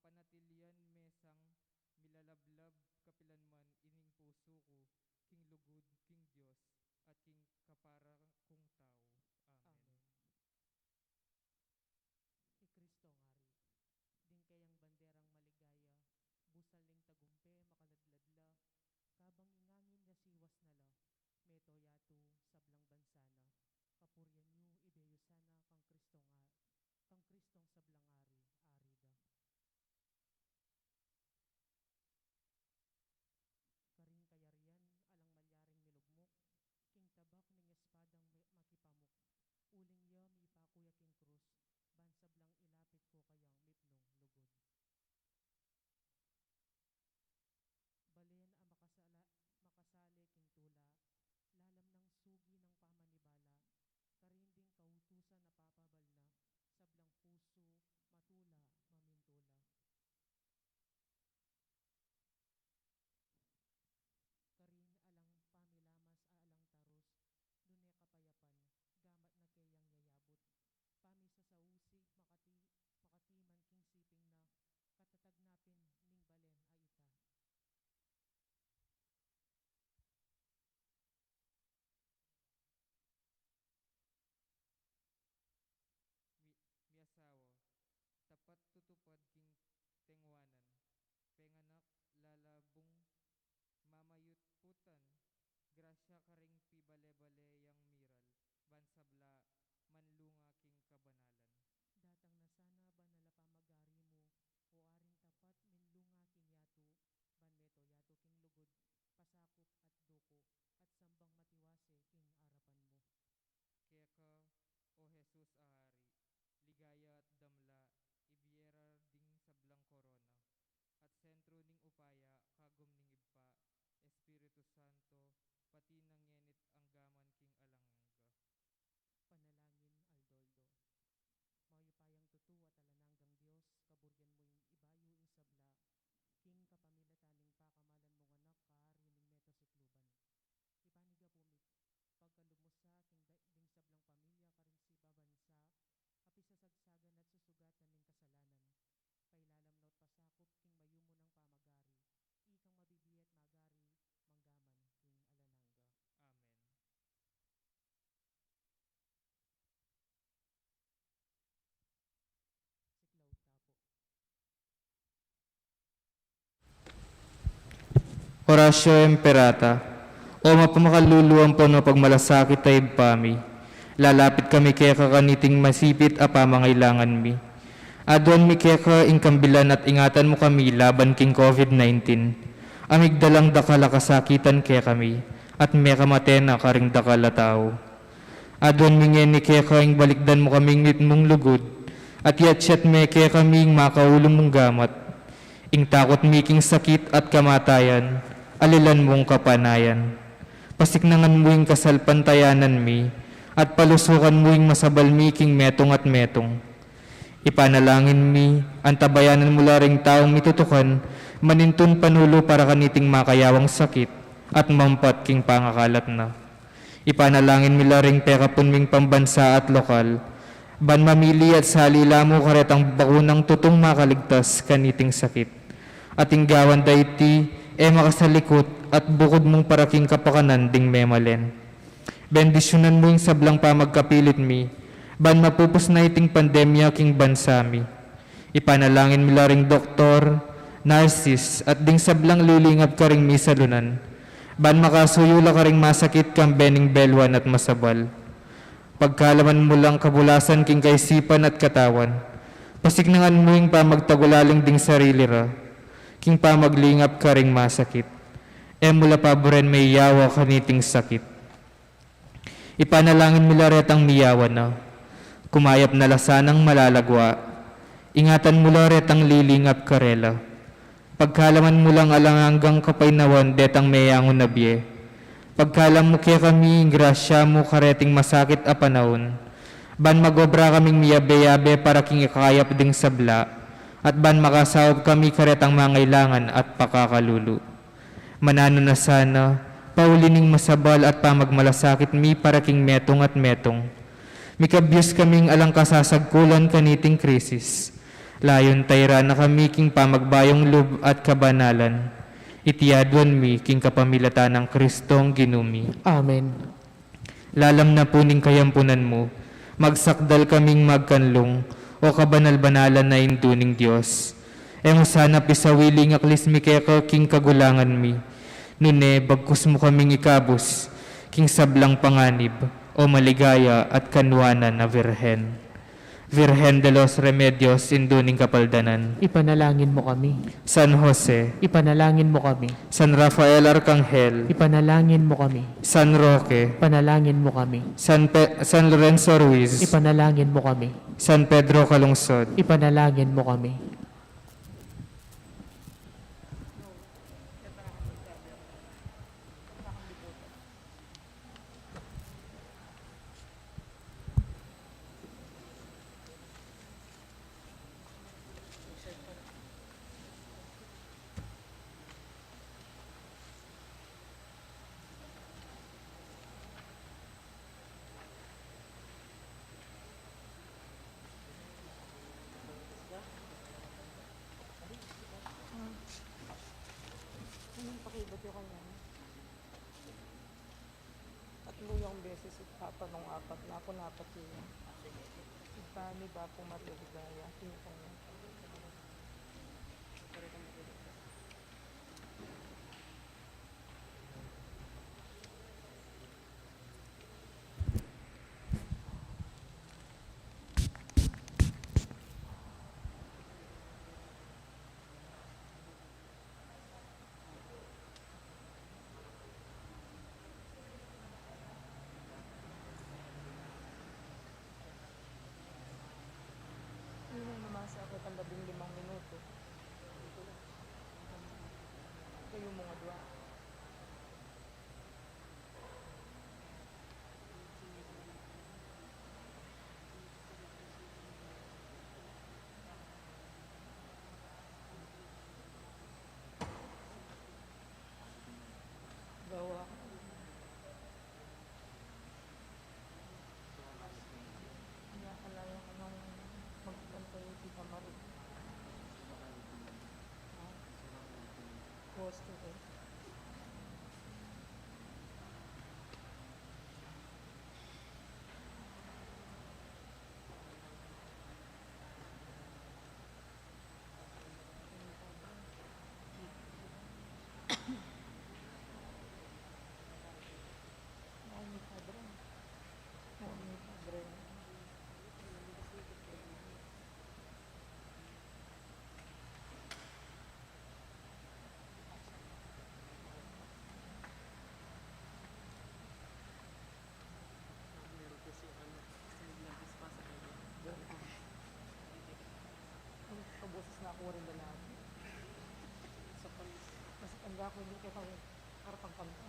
Mapanatilian mesang milalablab kapilanman ining puso ko, king lugod, king Diyos, at king kapara kong tao. Amen. Amen. Ti Kristo ngari, din kayang banderang maligaya, busaling tagumpe makaladladla, kabang ingangin ya siwas nala, meto yatu sablang bansana, kapuryan yu ideyo sana kang Kristong sablang ari, arida. Karing kayarian alang malyaring milugmok, king tabak ning espadang makipamuk, uling ya mipakuya king krus, bansablang ilapit ko kayang mipnong lugod. Balen a makasali king tula, lalam ng sugi ng pamanibala, karinding kautusan na papabal na, sablang puso, matula, mamintula. Karin alang pamilamas a alang tarus, dune kapayapan, gamat na kayang yayabot, pami sa sausig makatiman king siping na, katatagnapin ning balen a ita. Mi, mi asawa, tapat tutupad king tengwanan, penganak lalabong mamayut putan, grasya karing pibale-bale yang miral, bansabla manlunga king kabanalan. Datang na sana banala pamagari mo, o aring tapat minlunga kinyatu, banmeto yatu king lugod, pasakop at doko, at sambang matiwase king arapan mo. Kaya ka, o Jesus ahari, ligaya at damla, ibiyera ding sablang korona, at sentro ning upaya, kagum ning ibpa, Espiritu Santo, pati nangyenit ang gaman king alangga. Panalangin Aldoldo. Mayupayang tutu at alananggang Diyos, kaburyan mo yung ibayo ing sabla, king kapamilataning pakamalan mong anak kaari ning meto sikluban. Ipaniga pumit, pagkalumusa king ding sablang pamilya karing si babansa, api sasagsagan at susugatan ning kasalanan. Pailalam not pasakop king mayumo ng pamagari, ikang mabibiyat magari, manggaman king alanangga. Amen. Siklaw tapo. Horatio Imperata, o mapamakalluluang po no pagmalasakit tayo pami. Lalapit kami kaya kakaniting masipit a pamangailangan mi. Adon mi kaya ka ingkambilan at ingatan mo kami laban king COVID-19. Amigdalang dakala kasakitan kaya kami, at may kamaten na karing dakala tao. Adon mi ni kaya ka balikdan mo kaming mong lugod, at yat me kaya kaming makaulong mong gamat. Ing takot miking sakit at kamatayan, alilan mong kapanayan. Pasiknangan mo yung kasalpantayanan mi, at palusukan mo yung masabal miking metong at metong. Ipanalangin mi, antabayanan mula ring taong mitutukan, manintun panulo para kaniting makayawang sakit, at mampat king pangakalat na. Ipanalangin mila ring pekapun ming pambansa at lokal, ban mamili at salila mo karetang bakunang tutong makaligtas kaniting sakit. Ating gawan dayti, makasalikot at bukod mong paraking kapakanan ding memalen. Bendisyonan mo yung sablang pamagkapilit mi, ban mapupos na iting pandemya king bansami. Ipanalangin mila ring doktor, nurses, at ding sablang lilingap ka ring misalunan, ban makasuyula ka ring masakit kang bening belwan at masabal. Pagkalaman mo lang kabulasan king kaisipan at katawan, pasignangan mo yung pamagtagulaling ding sarili ra, king pamaglingap ka ring masakit. Mula paboren may yawa kaniting sakit. Ipanalangin mila retang miyawan na, kumayap na lasanang malalagwa, ingatan mula retang lilingap karela. Pagkalaman mo lang alang hanggang kapainawan detang mayangon na biye. Pagkalam mo kaya kami, grasya mo kareting masakit a panahon, ban magobra kaming miyabe-yabe para king ikayap ding sabla, at ban makasawab kami karetang mangailangan at pakakalulu. Manano na sana, paulining masabal at pamagmalasakit mi para king metong at metong. Mikabyos kaming alang kasasagkulan kaniting krisis, Layon tayra na kami king pamagbayong lub at kabanalan. Itiyadwan mi king kapamilatan ng Kristong ginumi. Amen. Lalam na puning kayampunan mo, magsakdal kaming magkanlong, o kabanal-banalan na induning Diyos. Emo sana pisawiling aklis mi kaya king kagulangan mi. Nune, bagkus mo kaming ikabos, king sablang panganib, o maligaya at kanwanan na Virhen. Virgen de los Remedios, induning kapaldanan. Ipanalangin mo kami. San Jose, Ipanalangin mo kami. San Rafael Arcangel, Ipanalangin mo kami. San Roque, Ipanalangin mo kami. San Lorenzo Ruiz, Ipanalangin mo kami. San Pedro Calungsod, Ipanalangin mo kami. Tatlo yung beses itatanong apat na ako napat yun. Ibani ba po matuligaya? Tingnan niya. Yun ang namasakit ang 15 minuto. Kayo mga dua. Gawa. Nakakalayo ka nung magpunta yung Tita Maru. Gusto ko. Ay, padre. Ay, padre. Ang kaboses na ako rin na natin. Sa palis. Kasi tanda ko hindi kayo karapang kanta.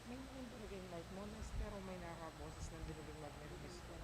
May naman talaga yung light monas, pero may nakakaboses ng dinaging magnetic disco.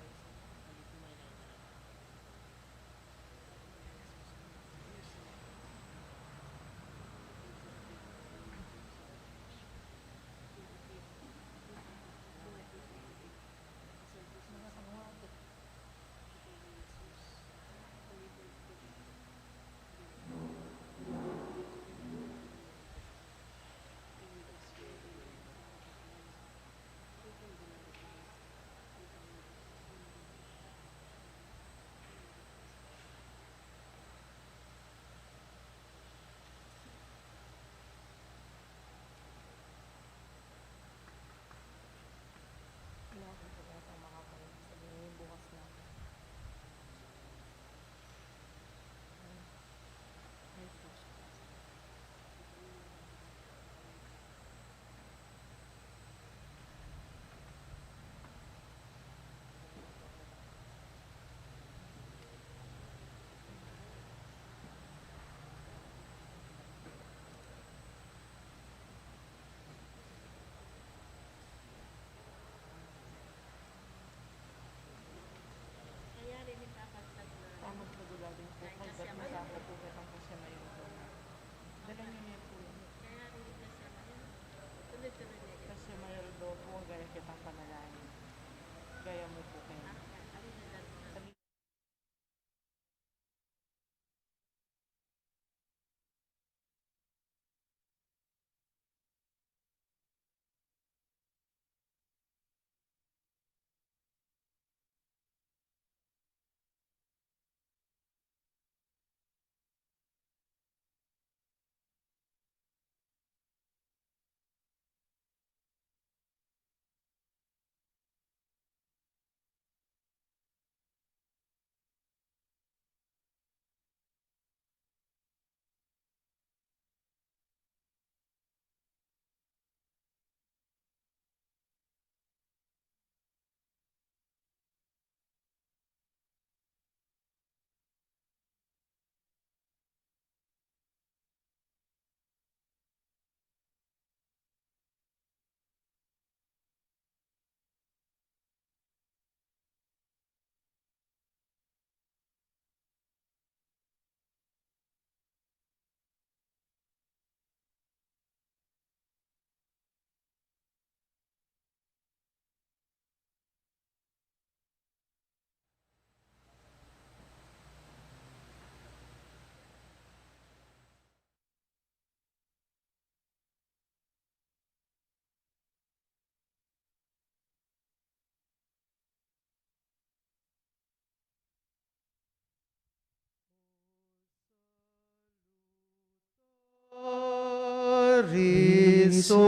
Chrisostia,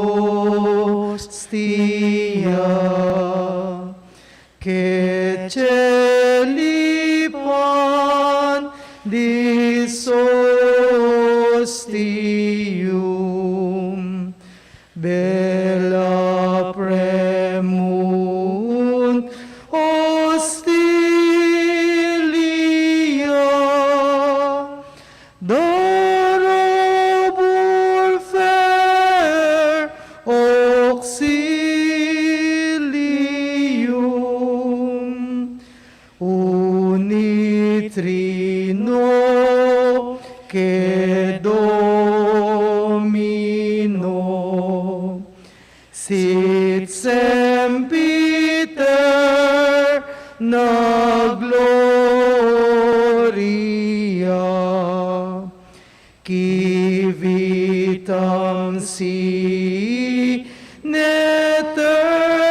que celipan disostium, bella premunt hostilia, darabur fair auxilium, unitrino que Domino, sit sempiter na gloria, qui vitam si ne termino,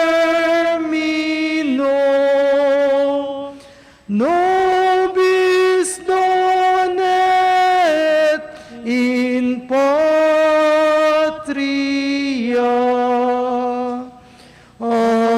nobis donet in patria. Amen.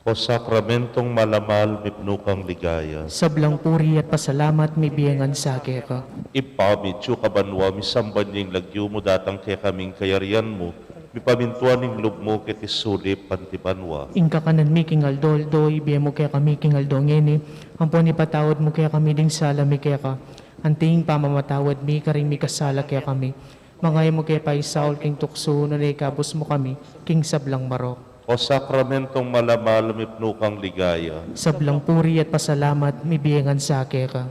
O sakramentong malamal, mipnukang ligaya. Sablang puri at pasalamat may biyangan sa ka. Ipamit kabanwa, misambanying lagyo mo datang kaya kaming kayarian mo, mipamintuan ng loob mo kiti sulip pantibanwa. Ingka kanan mi king aldoldo, ibiya mo kaya kami king aldo ngeni, ampon ipatawad mo kaya kami ding sala mi kaya ka. Anting pamamatawad mi, karing mi kasala kaya kami. Mangay mo kaya pa isaul king tukso, nalikabos mo kami, king sablang marok. O sakramentong malamal, mipnukang ligaya. Sablang puri at pasalamat may biyangan sa ka.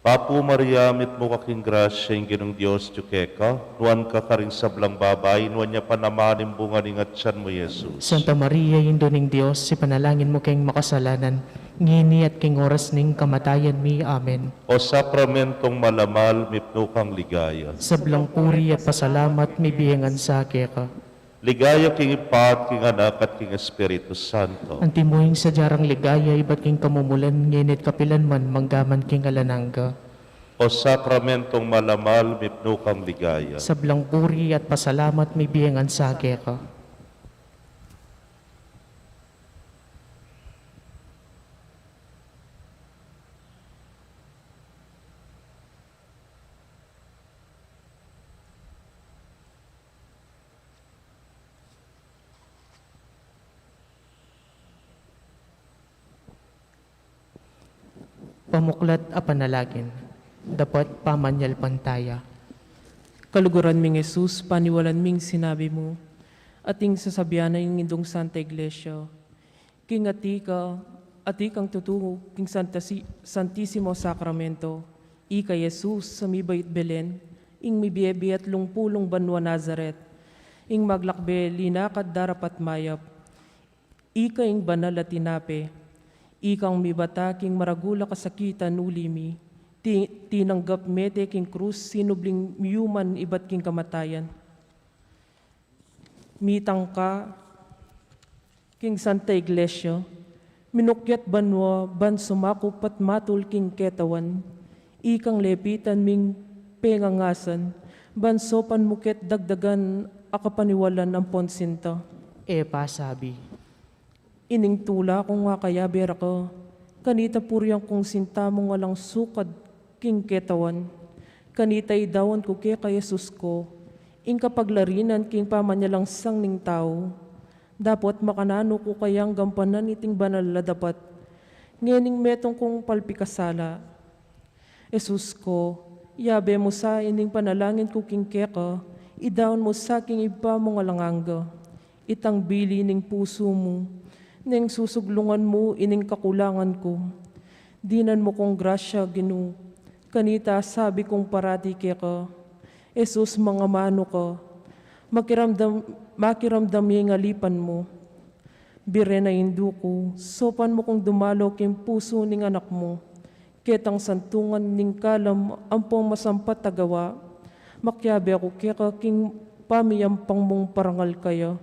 Papu Maria, mitmo kaking grasya, yung ginong Diyos, Tiyukeka, nuan ka karing sablang babay, nuan niya panamanim bunga ng atyan mo, Jesus. Santa Maria, Indo ning Diyos, si panalangin mo kayong makasalanan, ngini at king oras ning kamatayan mi. Amen. O sakramentong malamal, mipnukang ligaya. Sablang puri at pasalamat may biyangan sa ka. Ligaya king Ipat, king Anak, at king Espiritu Santo. Antimuhing sa jarang ligaya, iba't king kamumulan, nginit kapilan man, manggaman king alanangga. O sakramentong malamal, mipnukang ligaya. Sablang puri at pasalamat may biyangan sa ka. Pamuklat a panalagin, dapat pamanyal pantaya. Kaluguran ming Jesus, paniwalan ming sinabi mo, ating sasabihan ng indong Santa Iglesia, king ati kang tutungo, king Santissimo Sacramento, ika Jesus sa mibait Belen, ing mibiyebi at lungpulong banwa Nazaret, ing maglakbe linakad darapat mayap, ika ing banal at tinape, ikang mibata king maragula kasakitan ulimi, tinanggap mete king krus sinubling miyuman ibat king kamatayan. Mitang ka king Santa Iglesia, minukyat banwa ban sumakop at matul king ketawan, ikang lepitan ming pengangasan, ban sopan muket dagdagan akapaniwalan ang ponsinta. Pasabi, Ining tula kung nga kaya bera ko, kanita puryang kung sinta mong walang sukad king ketawan, kanita idawan ko kaya kay Jesus ko, ing kapaglarinan king pamanyalang sang ning tao, dapat makanano ko kayang gampanan iting banal na dapat, ngening metong kong palpikasala. Jesus ko, yabe mo sa ining panalangin ko king keka, Idaon mo sa aking iba mo nga langanga, itang bili ning puso mo, ning susuglungan mo ining kakulangan ko. Dinan mo kong grasya, Ginoo, kanita sabi kong parati kaya ka, Jesus mga mano ka, makiramdam yung ngalipan mo. Bire na hindu ko, sopan mo kong dumalo kim puso ning anak mo, ketang santungan ning kalam ampong masampat tagawa, makyabe ako kaya king pamiyampang mong parangal kaya.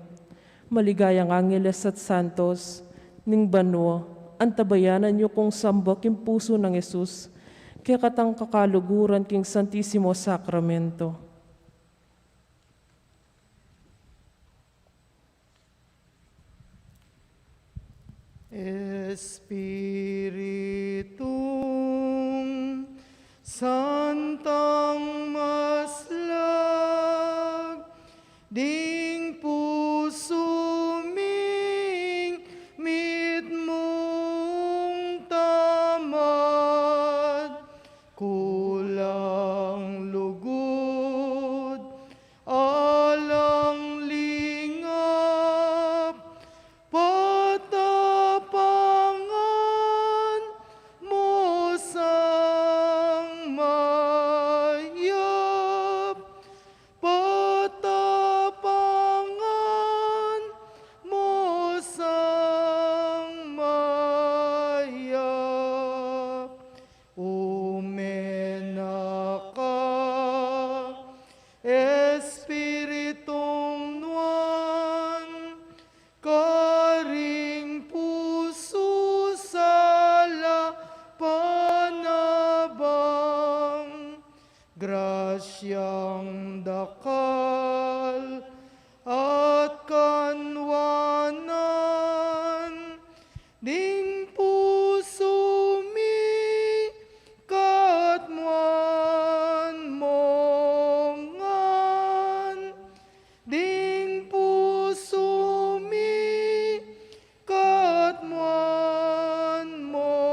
Maligayang Angeles at Santos, ning banwa, antabayanan niyo kong samba kim puso ng Jesus, kaya katang kakaluguran king Santisimo Sacramento. Espiritum Santang maslag, ding puso ming mit mong tamad, kulang lugod, alang lingap, patapangan mo sang mayap, patapangan mo sang mayap. Umena ka, Espiritong Nuan, karing puso sala panabang, grasyang dakal at kanwanan, ding puso mi katmuan mongan, ding puso mi katmuan mongan.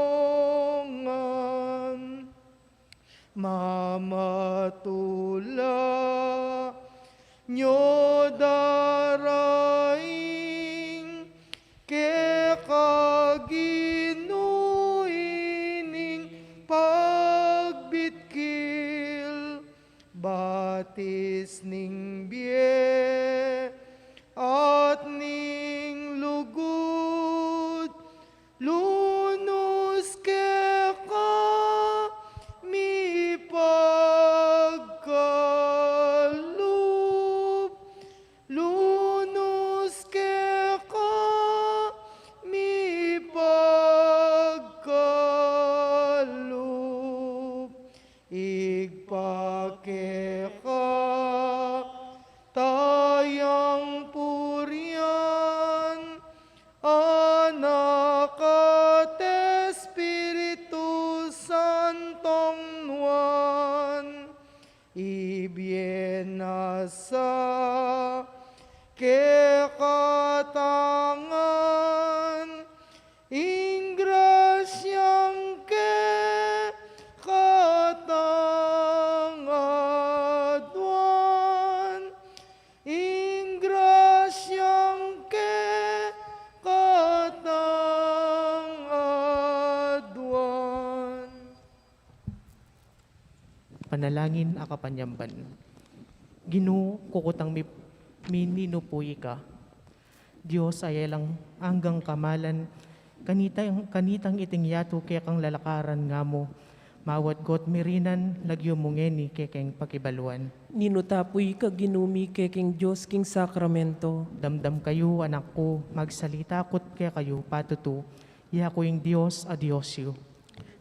Mamatula nyo daraing, ke kaginuining pagbitkil, batis ning biye at ning lugod, lunos ke ka mi pagkaloob, lunos ke ka mi pagkaloob, igpake ka tayang purian, anak at Espiritu Santong Nuan, ibyen sa ke katangan, ingrasyang ke katangadwan, ingrasyang ke katangadwan. Panalangin akapanyamban. Ginoo, kukutang mininupuy ka. Diyos ay lang anggang kamalan, kanitang iting yato kaya kang lalakaran nga mo, mawat got mirinan, lagyo mongeni kekeng pakibaluan. Ninutapoy ka ginumi kekeng Diyos king sakramento. Damdam kayo, anak ko, magsalita kot kaya kayo patutu, iya ko yung Diyos a Diyosyo.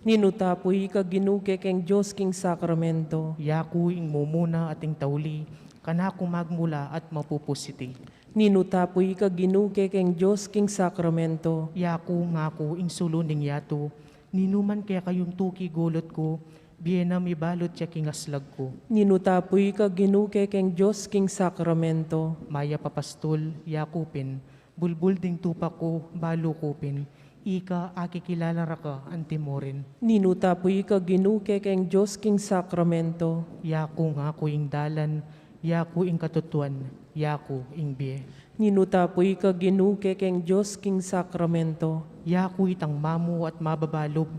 Ninutapoy ka ginu kekeng Diyos king sakramento. Iya ko yung mumuna ating tauli, kanako magmula at mapupusiti. Ninutapoy ka ginu kekeng Diyos king sakramento. Iya ko nga ko ing suluning yato, ninuman kaya kayong tuki gulot ko, biyena mi balot siya king aslag ko. Ninutapoy ka ginu kekeng Diyos king sakramento. Maya papastol, yakupin, bulbul ding tupa ko, balo kupin, ika akikilala ra ka antimorin. Ninutapoy ka ginu kekeng Diyos king sakramento. Yako nga ko ing dalan, Yaku ing katutuan, yaku ing biye. Ninutapoy ka ginuke keng Diyos king sakramento. Yaku itang mamu at mababalog,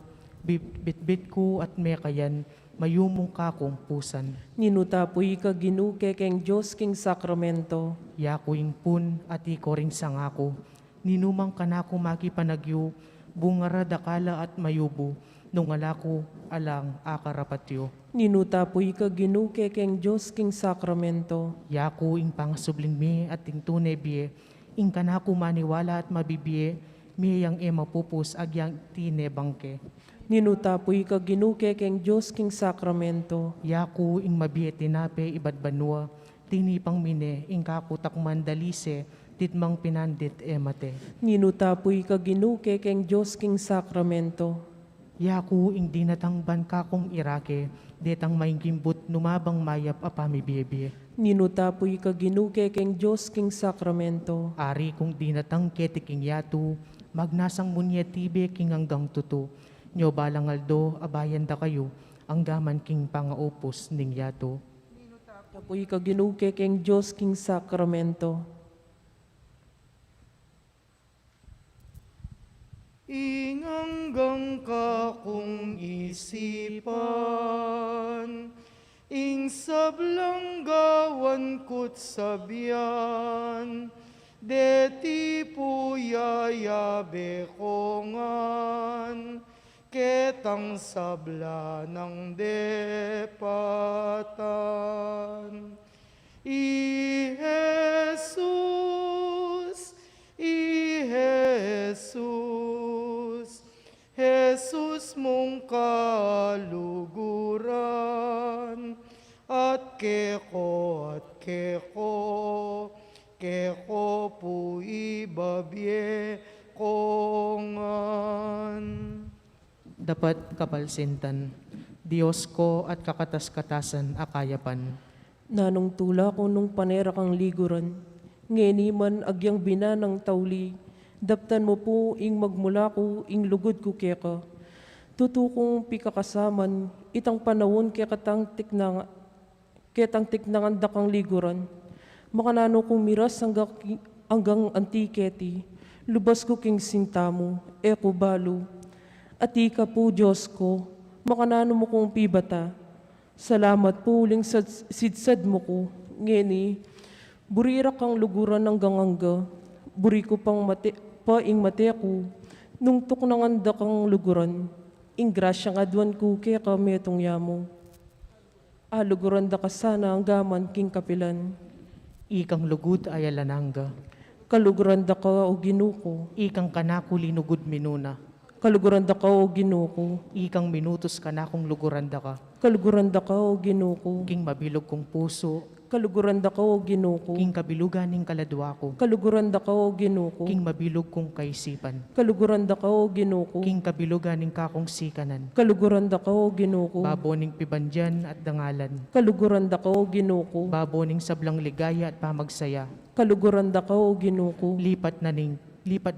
bitbit ko at mekayan, mayumong kakong pusan. Ninutapoy ka ginuke keng Diyos king sakramento. Yaku ing pun at iko ring sangako, ninumang kanako makipanagyo, bungara dakala at mayubo, nung alako alang akarapatyo. Ninutapoy ka ginuke keng Diyos king sakramento. Yaku ing pangasubling mi at ing tunay biye, ing kanako maniwala at mabibiye, mi yang mapupus agyang tine bangke. Ninutapoy ka ginuke keng Diyos king sakramento. Yaku ing mabiye tinape ibadbanwa, tinipang mine ing kakutak mandalise, titmang pinandit mate. Ninutapoy ka ginuke keng Diyos king sakramento. Yaku ing dinatang banka kong irake, detang mainggimbut numabang mayap apami biye. Ninutapoy ka ginuke keng Diyos king sakramento. Ari kong dinatang ketiking yatu, magnasang munyetibe king hanggang tuto. Nyo balangaldo abayan da kayo, ang gaman king pangaupos ning yato. Tapoy ka ginuke keng Diyos king sakramento. Inganggang ka kong isipan, ing sablang gawan ko't sabian, deti puyayabe kongan, ketang sabla ng depatan. I Jesus, Jesus mong kaluguran, at keko po ibabye kongan. Dapat kapalsintan, Diyos ko at kakatas-katasan akayapan. Nanong tula ko nung panera kang liguran, ngeni man agyang binanang tawli, daptan mo po ing magmula ko ing lugod ko keka. Tutukong pikakasaman, itang panawon ketang tiknangan dakang liguran. Makanano kong miras hanggang antiketi, lubas ko king sintamo, eko balo. Ati ka po Diyos ko, makanano mo kong pibata. Salamat po uling sidsad mo ko, ngeni, burira kang luguran ng gangangga, buri ko pang ing mate ko, nung tuknangan da kang luguran, ing grasya nga duwan ko kaya kametong yamo. Luguran da ka sana ang gaman king kapilan, Ikang lugod ay alanangga, kaluguran da ka o ginuko, ikang kanako linugod minuna, kaluguran da ka o ginuko, ikang minutos kanakong luguranda ka, kaluguran da ka o ginuko, king mabilog kong puso, kaluguran da ka o ginuko, king kabilugan ning kaladwa ko, kaluguran da ka o ginuko, king mabilog kong kaisipan, kaluguran da ka o ginuko, king kabilugan ning kakong sikanan, kaluguran da ka o ginuko, babo ning pibandyan at dangalan, kaluguran da ka o ginuko, babo ning sablang ligaya at pamagsaya, kaluguran da ka o ginuko, lipat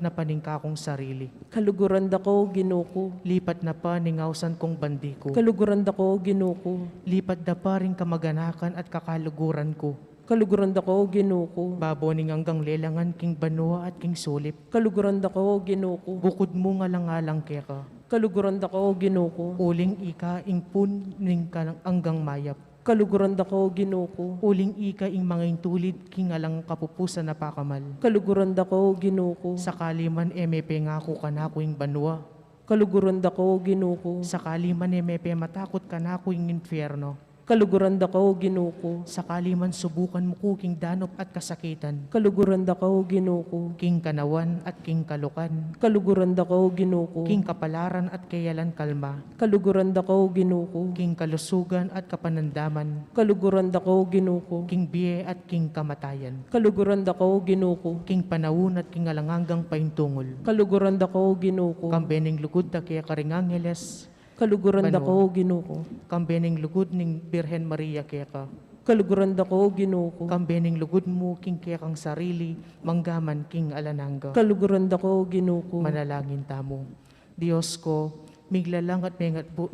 na paning kakong sarili, kaluguran da ka o ginuko, lipat na pa ning awsan kong bandiko, kaluguran da ka o ginuko, lipat na pa ring kamaganakan at kakaluguran ko, kaluguran da ka o ginuko, babo ning hanggang lelangan king banwa at king sulip, kaluguran da ka o ginuko, bukod mo nga lang keka, kaluguran da ka o ginuko, uling ika ing pun ning hanggang mayap, kaluguran da ka o ginuko, uling ika ing mga intulid king alang kapupusan na pakamal, kaluguran da ka o ginuko, sakali man mepe ngako kanako ing banwa, kaluguran da ka o ginuko, sakali man mepe matakot kanako ing infyerno, kaluguran da ka o ginuko, sakali man subukan mo ko king danop at kasakitan, kaluguran da ka o ginuko, king kanawan at king kalukan, kaluguran da ka o ginuko, king kapalaran at kayalan kalma, kaluguran da ka o ginuko, king kalusugan at kapanandaman, kaluguran da ka o ginuko, king biye at king kamatayan, kaluguran da ka o ginuko, king panawon at king alanganggang paintungol, kaluguran da ka o ginuko, kambening lugod ta kaya karingangeles, kaluguran da ka Banwa. o ginuko, kambening lugod ning Birhen Maria kaya ka, kaluguran da ka o ginuko, kambening lugod mo king kaya kang sarili, manggaman king alanangga, kaluguran da ka o ginuko, manalangin tamo. Diyos ko, miglalang at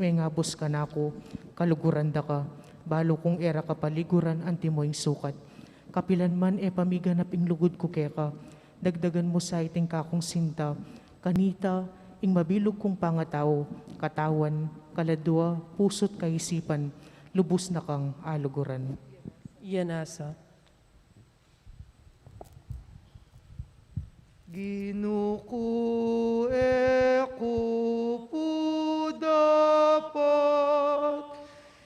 mengabos ka nako, kaluguran da ka, balo kong era kapaliguran anti moing sukat. Kapilan man e pamiganap ing lugod ko keka, dagdagan mo sa iting kakong sinta, kanita ing mabilog kong pangatao, katawan, kaladwa, pusot kaisipan, lubos na kang aluguran. Yanasa. Ginuku eko po dapat,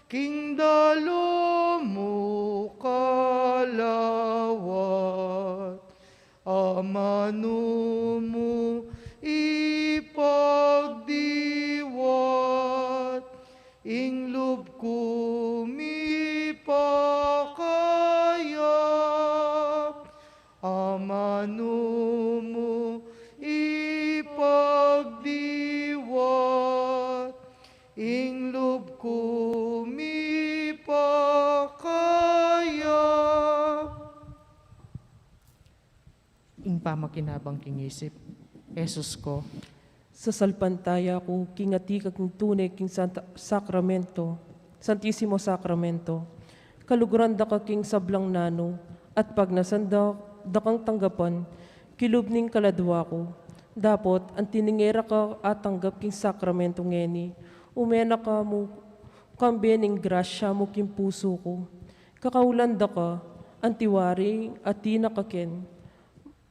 king dalo mo kalawat, amano mo ipagdiwat, ing lub ko mipakayap, amano mo ipagdiwat, ing lub ko mipakayap. Ing pamakinabang king isip, Jesus ko, Sa salpantaya ko, kingati kang tunay king sakramento, Santisimo Sakramento, kaluguran da ka king sablang nano, at pag nasanda da kang tanggapan, kilubning kaladwa ko. Dapot, ang tiningera ka at tanggap king sakramento ngeni, umena ka mo, kambening grasya mo king puso ko. Kakaulanda ka, antiwari at tinakaken,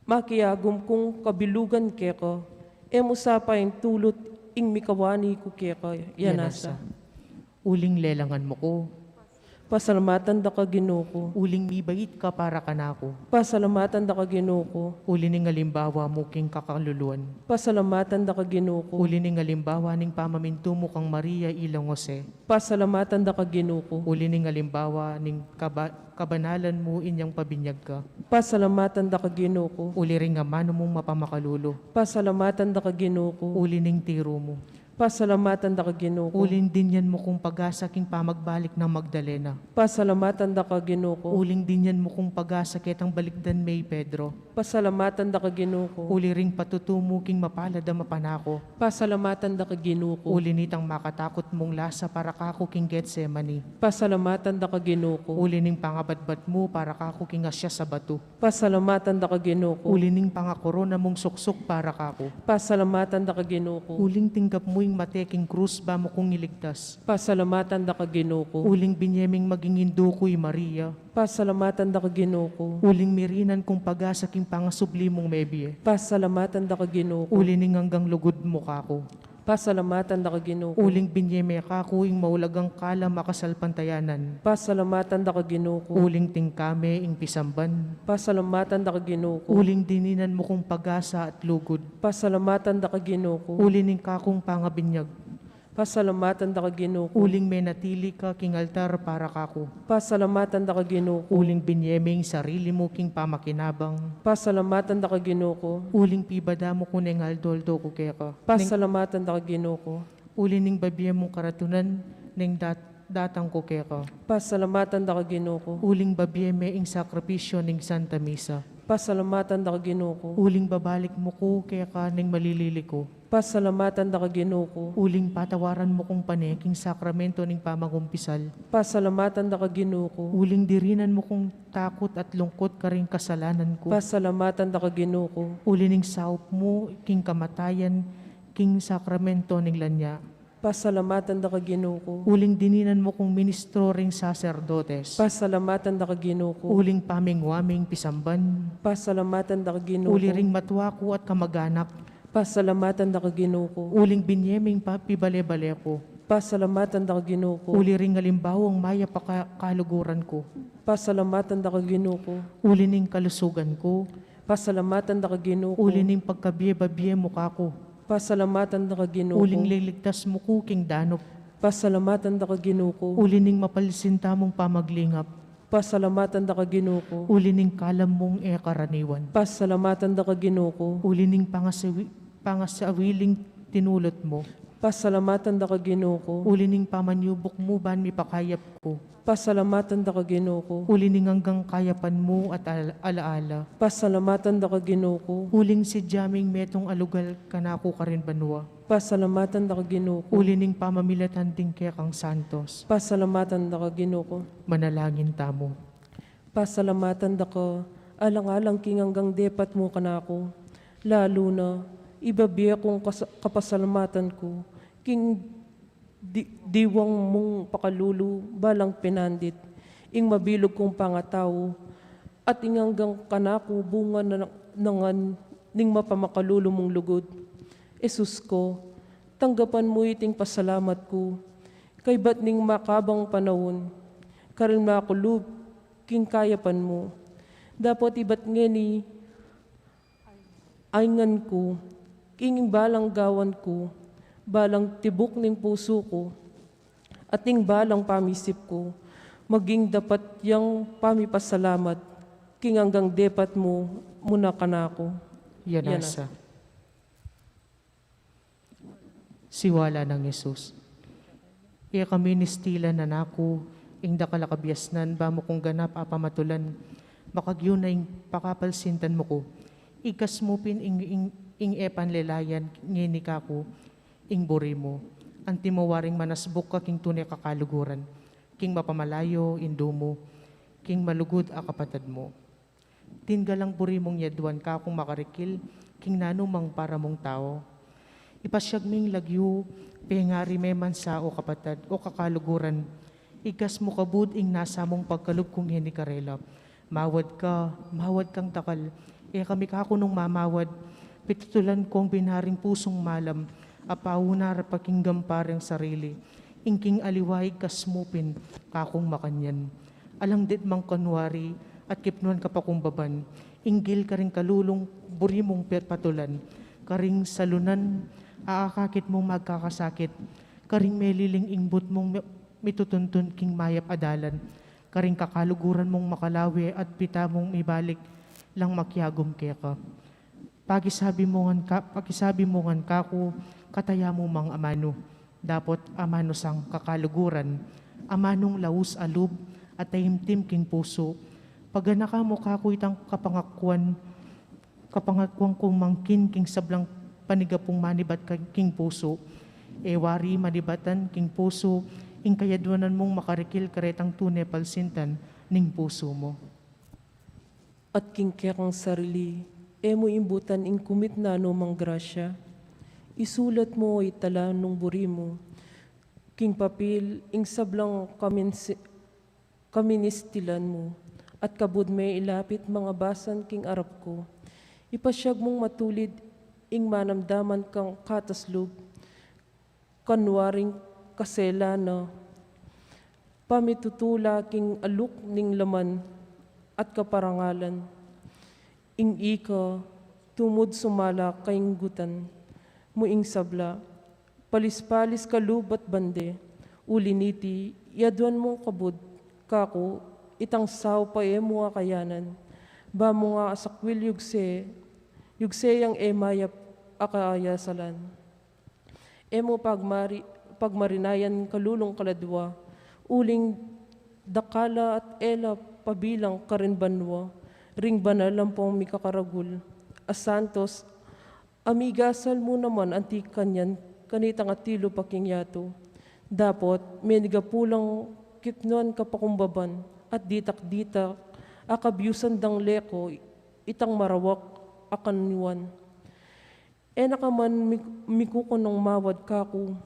makiyagom kong kabilugan keka, emusapay tulot ing mikawani ko keka, yanasa. Uling lelangan mo ko, Pasalamatan da ka Ginoo ko. uling mibait ka para kanako, Pasalamatan da ka Ginoo ko. uli ning alimbawa mo king kakaluluan, Pasalamatan da ka Ginoo ko. uli ning alimbawa ning pamaminto mo kang Maria ilang Jose, Pasalamatan da ka Ginoo ko. uli ning alimbawa ning kabanalan mo inyang pabinyag ka, Pasalamatan da ka Ginoo ko. uli ring nga mano mong mapamakalulo, Pasalamatan da ka Ginoo ko. uli ning tiro mo, Pasalamatan da ka Ginoo ko. uling dinyan mo kung pag-asa king pamagbalik ng Magdalena, Pasalamatan da ka Ginoo ko. uling dinyan mo kung pag-asa ketang balikdan may Pedro, Pasalamatan da ka Ginoo ko. uli ring patutumo king mapalad ang mapanako, Pasalamatan da ka Ginoo ko. uli nitang makatakot mong lasa para kako king Getsemani, Pasalamatan da ka Ginoo ko. uli ning pangabadbad mo para kako king asya sa bato, Pasalamatan da ka Ginoo ko. uli ning pangakorona mong suksok para kako, Pasalamatan da ka Ginoo ko. uling tinggap mo yung mateking krus ba mo kong iligtas, Pasalamatan da ka Ginoo ko. uling binyeming maging indukoy Maria, Pasalamatan da ka Ginoo ko. uling mirinan kung pag-asa king pangasublimong mebye, Pasalamatan da ka Ginoo ko. uli ning hanggang lugod mo kako, Pasalamatan da ka Ginoo ko. uling binyeme kako ing maulagang kala makasalpantayanan, Pasalamatan da ka Ginoo ko. uling tingkame ing pisamban, Pasalamatan da ka Ginoo ko. uling dininan mo kong pag-asa at lugod, Pasalamatan da ka Ginoo ko. uli ning kakong pangabinyag, Pasalamatan da ka Ginoo ko. uling menatili ka king altar para kako, Pasalamatan da ka Ginoo ko. uling binyeming sarili mo king pamakinabang, Pasalamatan da ka Ginoo ko. uling pibada mo kuning aldoldo ko keka, Pasalamatan da ka Ginoo ko. uli ning babye mong karatunan, ning datang ko keka, Pasalamatan da ka Ginoo ko. uling babye me ing sakripisyo ning Santa Misa, Pasalamatan da ka Ginoo ko. uling babalik mo ko keka ning malilili ko, Pasalamatan da ka Ginoo ko. uling patawaran mo kong paneking sakramento ning pamagumpisal, Pasalamatan da ka Ginoo ko. uling dirinan mo kong takot at lungkot ka ring kasalanan ko, Pasalamatan da ka Ginoo ko. uli ning saup mo king kamatayan king sakramento ning lanya, Pasalamatan da ka Ginoo ko. uling dininan mo kong ministro ring sacerdotes, Pasalamatan da ka Ginoo ko. uling pamingwaming pisamban, Pasalamatan da ka Ginoo uli ko. ring matwako at kamag-anak, Pasalamatan da ka Ginoo ko. uling binyeming pipibale-bale ko, Pasalamatan da ka Ginoo ko. uli ring alimbawang maya kaluguran ko, Pasalamatan da ka Ginoo ko. uli ning kalusugan ko, Pasalamatan da ka Ginoo ko. uli ning pagkabiye-babiye mo kako, Pasalamatan da ka Ginoo uling ko. liligtas mo ko king danop, Pasalamatan da ka Ginoo ko. uli ning mapalisinta mong pamaglingap, Pasalamatan da ka Ginoo ko. uli ning kalam mong karaniwan, Pasalamatan da ka Ginoo ko. uli ning pangasawiling tinulot mo, Pasalamatan da ka Ginoo ko. Ulining pamanyubok mo ban mi pakayap ko. Pasalamatan da ka Ginoo ko. Ulining hanggang kayapan mo at alaala. Pasalamatan da ka Ginoo ko. Uling si Jaming metong alugal kanako ka rin banwa. Pasalamatan da ka Ginoo ko. Ulining pamamilatan ting kang santos. Pasalamatan da ka Ginoo ko. Manalangin tamo. Pasalamatan da ka alang-alang king hanggang depat mo kanako. Lalo na ibabiya kong kapasalamatan ko king diwang mong pakalulu balang pinandit ing mabilog kong pangataw at inganggang kanako bunga na nangan ning mapamakalulu mong lugod. Esus ko, tanggapan mo iting pasalamat ko kay ba't ning makabang panahon karin makulub king kayapan mo. Dapat iba't ngeni ayngan ko king balang gawan ko, balang tibok ning puso ko, at ning balang pamisip ko, maging dapat yang pamipasalamat, king hanggang depat mo muna kanako. Yanasa. Siwala ng Yesus. Iya kami nistila na nako, ing dakalakabyasnan, ba mo kong ganap apamatulan, makagyun na ing pakapalsintan mo ko. Ikas mo pin ing epan lelayan ngini kako, ing buri mo. Anti mawaring manasbuk ka king tunay kakaluguran, king mapamalayo indo mo, king malugod a kapatad mo. Tingalang buri mong yaduan ka kung makarikil, king nanumang para mong tao. Ipasyag ming lagyo, pengari meman sa o kapatad o kakaluguran. Ikas mo kabud ing nasa mong pagkalub kung hini karela. Mawad kang takal. Kami kakunong mamawad, pitutulan kong binaring pusong malam, apaunar pakinggan parang sarili. Ingking aliway kasmupin, kakong makanyan. Alang dit mang kanwari, at kipnuan kapakumbaban. Inggil ka rin kalulong, buri mong patulan. Karing salunan, aakakit mong magkakasakit. Karing meliling ingbot mong mitutuntun king mayap adalan. Karing kakaluguran mong makalawi at pita mong ibalik lang makyagom keka. Pagisabi mo ngan kako, kataya mo mang amano. Dapat amano sang kakaluguran, amanong laus alub at tahimtim king puso. Pagana ka mo kako itang kapangakuan kong mangkin king sablang panigapong manibat king puso. Ewari manibatan king puso, ing kayadwanan mong makarikil karetang tunay palsintan ning puso mo. At king kekang sarili, emo imbutan ing kumit na mang grasya. Isulat mo itala nung buri mo, king papil ing sablang kaministilan mo, at kabud may ilapit mga basan king arap ko. Ipasyag mong matulid ing manamdaman kang kataslub, kanwaring kaselana, pamitutula king aluk ning laman at kaparangalan. Ing ika, tumod sumala kaing gutan, muing sabla, palis-palis kalubat bande, uliniti, yaduan mo kabud, kako, itang saw pa mo akayanan, ba mo nga asakwil yugse yang emayap akaayasalan. Emo pagmarinayan kalulong kaladwa, uling dakala at ela pabilang karinbanwa, ring banalang pong mikakaragul. As santos, amigasal mo naman anti kanyan, kanitang atilo pakingyato. Dapot, menigapulang kipnuan kapakumbaban, at ditak-ditak, akabyusan dang leko, itang marawak akaniwan. Nakaman mikukunong mawad kako,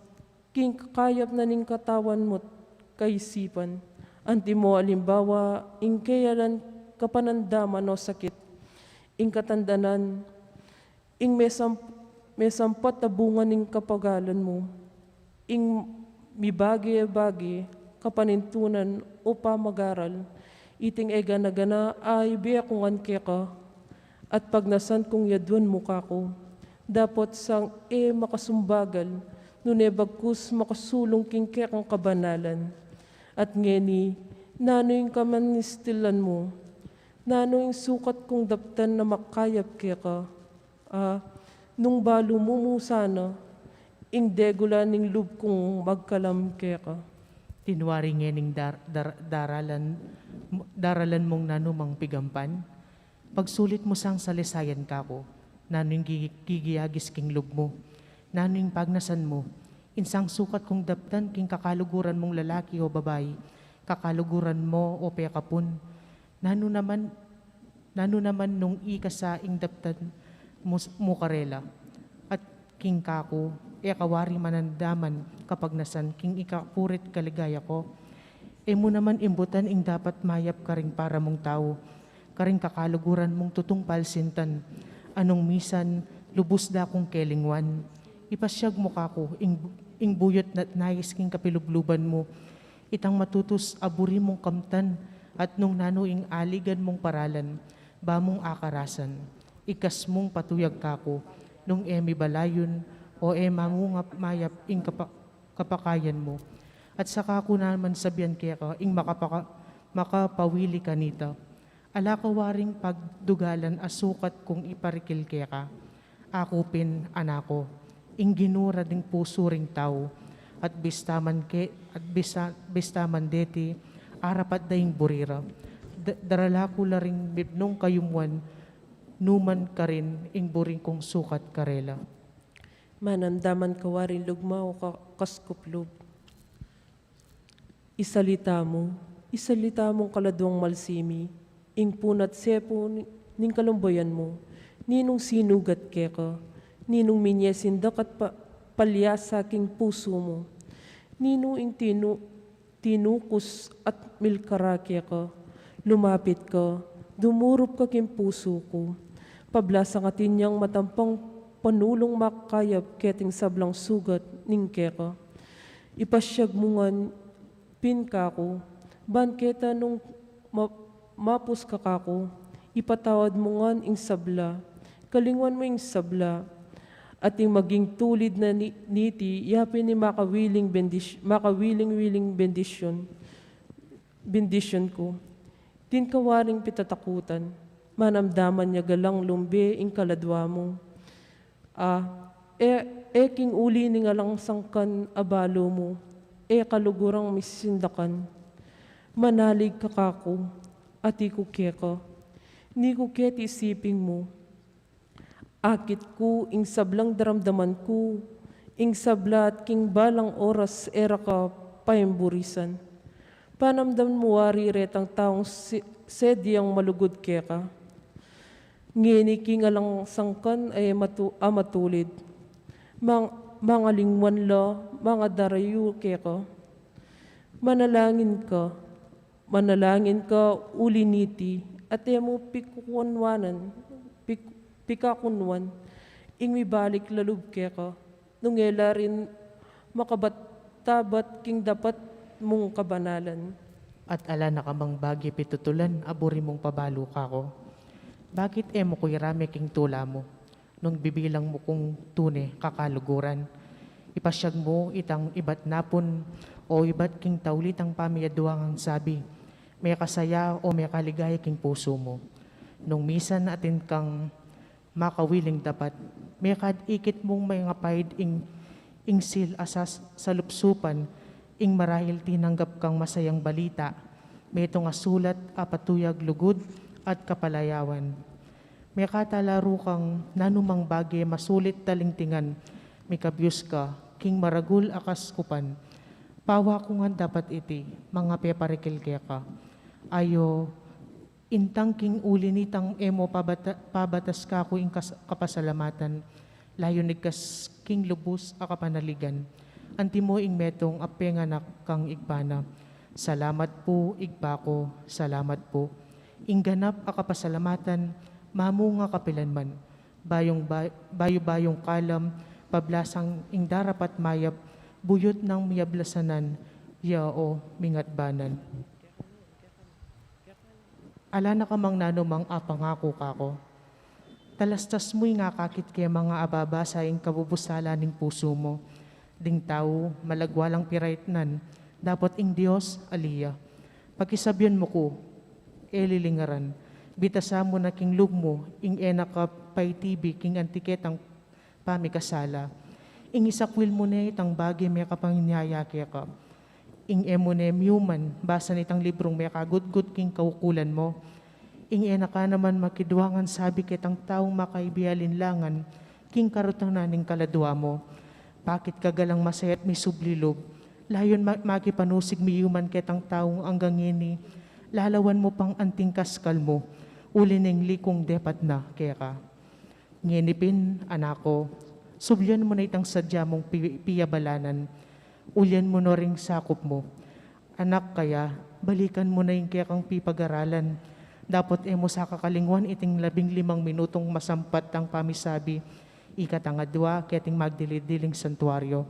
king kakayap na ning katawan mo't kaisipan. Anti mo alimbawa, ing kayalan kapanandaman o sakit, ing katandanan, ing may sampat na bunga ning kapagalan mo, ing mibagi-bagi, kapanintunan o pamagaral, iting ega na gana ay biya kung anke ka, at pagnasan kong yaduan mukha ko, dapat sang makasumbagal, nunebagkus makasulong king kekang kabanalan. At ngeni, nano yung kamanistilan mo, nano yung sukat kong daptan na makayap keka, nung balo mo sana, ing degula ning lub kong magkalam keka. Tinwari ngening daralan mong nanumang pigampan. Pagsulit mo sang salisayan kako, naning gigiyagis king lub mo, naning pagnasan mo, insang sukat kong daptan king kakaluguran mong lalaki o babae, kakaluguran mo o pekapun, nano naman nung ikasa ing daptan mo karela, at king kako, kawari manandaman kapag nasan king ikapurit kaligaya ko, mo naman imbutan ing dapat mayap ka ring para mong tao, karing kakaluguran mong tutong palsintan, anong misan lubos da kong kelingwan. Ipasyag mo kako, ing buyot na nais king kapilubluban mo, itang matutus aburi mong kamtan, at nung nano ing aligan mong paralan, ba mong akarasan, ikas mong patuyag kako, nung emi balayon, o mangungap mayap ing kapakayan mo. At saka ko naman sabihan kaya ka, ing makapawili kanita. Ala kawaring pagdugalan asukat kung iparikil kaya ka. Akupin anako, ing ginura ding puso ring tao, at bistaman deti, arapat daing burira. Darala ko la ring bibnong kayumwan, numan ka rin ing buring kong sukat karela. Manamdaman kawarin lugma o kaskuplob. Isalita mong kaladwang malsimi, ing punat sepo ning kalumbayan mo, ninong sinugat keka, ninong minyesindak at palya sa aking puso mo, ninong ing tinukus at milkara keka, lumapit ka, dumurup ka king puso ko, pablasang atin niyang matampang panulong makayab keting sablang sugat ning keka. Ipasyag mungan pinka ko, banketa nung mapus ka kako, ipatawad mo ngan ing sabla, kalingwan mo ing sabla, at ing maging tulid na niti, yapin ni makawiling bendisyon ko. Din kawaring pitatakutan, manamdaman niya galang lumbe ing kaladwa mo. King uli ni nga lang sangkan abalo mo, kalugurang misindakan. Manalig ka kako, at iku keka, ni ko ket isiping mo. Akit ko, ing sablang daramdaman ko, ing sabla at king balang oras era ka paimburisan. Panamdam mo wari retang taong sedyang malugod keka. Ngini king alang sangkan ay matulid. Mga lingwan la, mga darayu keka. Manalangin ka uliniti, at mo pikakunwan, ing mibalik lalub keka, nung rin makabatabat king dapat mong kabanalan. At ala nakamang bagi pitutulan, aburi mong pabalo kako. Bakit mo ko'y rame king tula mo, nung bibilang mo kong tune kakaluguran? Ipasyag mo itang ibat napon, o ibat king taulitang pamiyaduang ang sabi, may kasaya o may kaligaya king puso mo. Nung misan atin kang makawiling dapat, may ikit mong may ngapayid ing sil asas sa lupsupan, ing marahil tinanggap kang masayang balita, may itong asulat apatuyag lugod at kapalayawan. May katalaro kang nanumang bagay masulit talingtingan, may kabyus ka, king maragul akas kupan. Pawa ko nga dapat iti, mga peparikil kaya ka. Ayo, intang king ulinitang emo pabatas ka ko ing kapasalamatan, layo nigkas king lubos akapanaligan. Anti mo ing metong apenganak kang igbana. Salamat po, igbako, salamat po. Ing ganap akapasalamatan, mamunga kapilanman. Bayo-bayong kalam, pablasang ing darapat mayap, buyot ng miyablasanan, yao mingatbanan. Ala na kamang nanumang apangako kako. Talastas mo'y nga kakit kaya mga ababa sa ing kabubusala ning puso mo. Ding tao, malagwalang piraitnan, dapat ing Diyos, aliya. Pagkisabyan mo ko, lilingaran, bitasa mo na king lugmo, ing enak ka pay tibi, king antiketang pamikasala. Ing isakwil mo na itang bagay may kapangyaya keka. Ing emone human, basa nitang librong may kagudgud king kaukulan mo. Ing ena ka naman makiduangan sabi kitang taong makaibialinlangan, king karutang naning kaladwa mo. Bakit kagalang masayat mi sublilog, layon makipanusig mi human kitang taong anggang ini, lalawan mo pang anting kaskal mo, ulining likong depat na keka. Nginipin, anako, sublyan mo na itang sadya mong piyabalanan, ulyan mo na ring sakop mo. Anak kaya, balikan mo na yung kayakang pipag-aralan. Dapat mo sa kakalingwan iting 15 minutong masampat ang pamisabi, ikatangadwa keting magdilidiling santuaryo.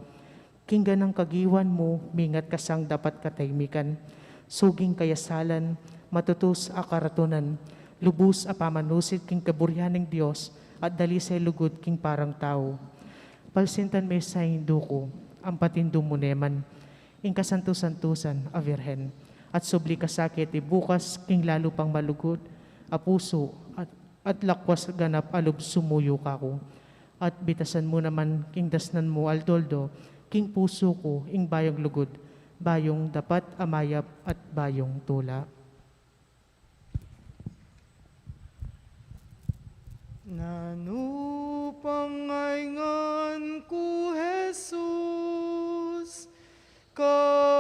Kinggan ng kagiwan mo, mingat kasang dapat kataymikan. Suging kayasalan, matutus a karatunan, lubus a pamanusit king kaburyaning Diyos, at dali sa lugod king parang tao. Palsintan may sa induko, ang patindu mo neman, ing kasantusantusan a virhen, at subli kasakit bukas king lalo pang malugod, a puso, at lakwas ganap alub sumuyo kako. At bitasan mo naman king dasnan mo aldoldo, king puso ko ing bayong lugod, bayong dapat amayap at bayong tula. Nanupangayngan ko, Jesus, karagul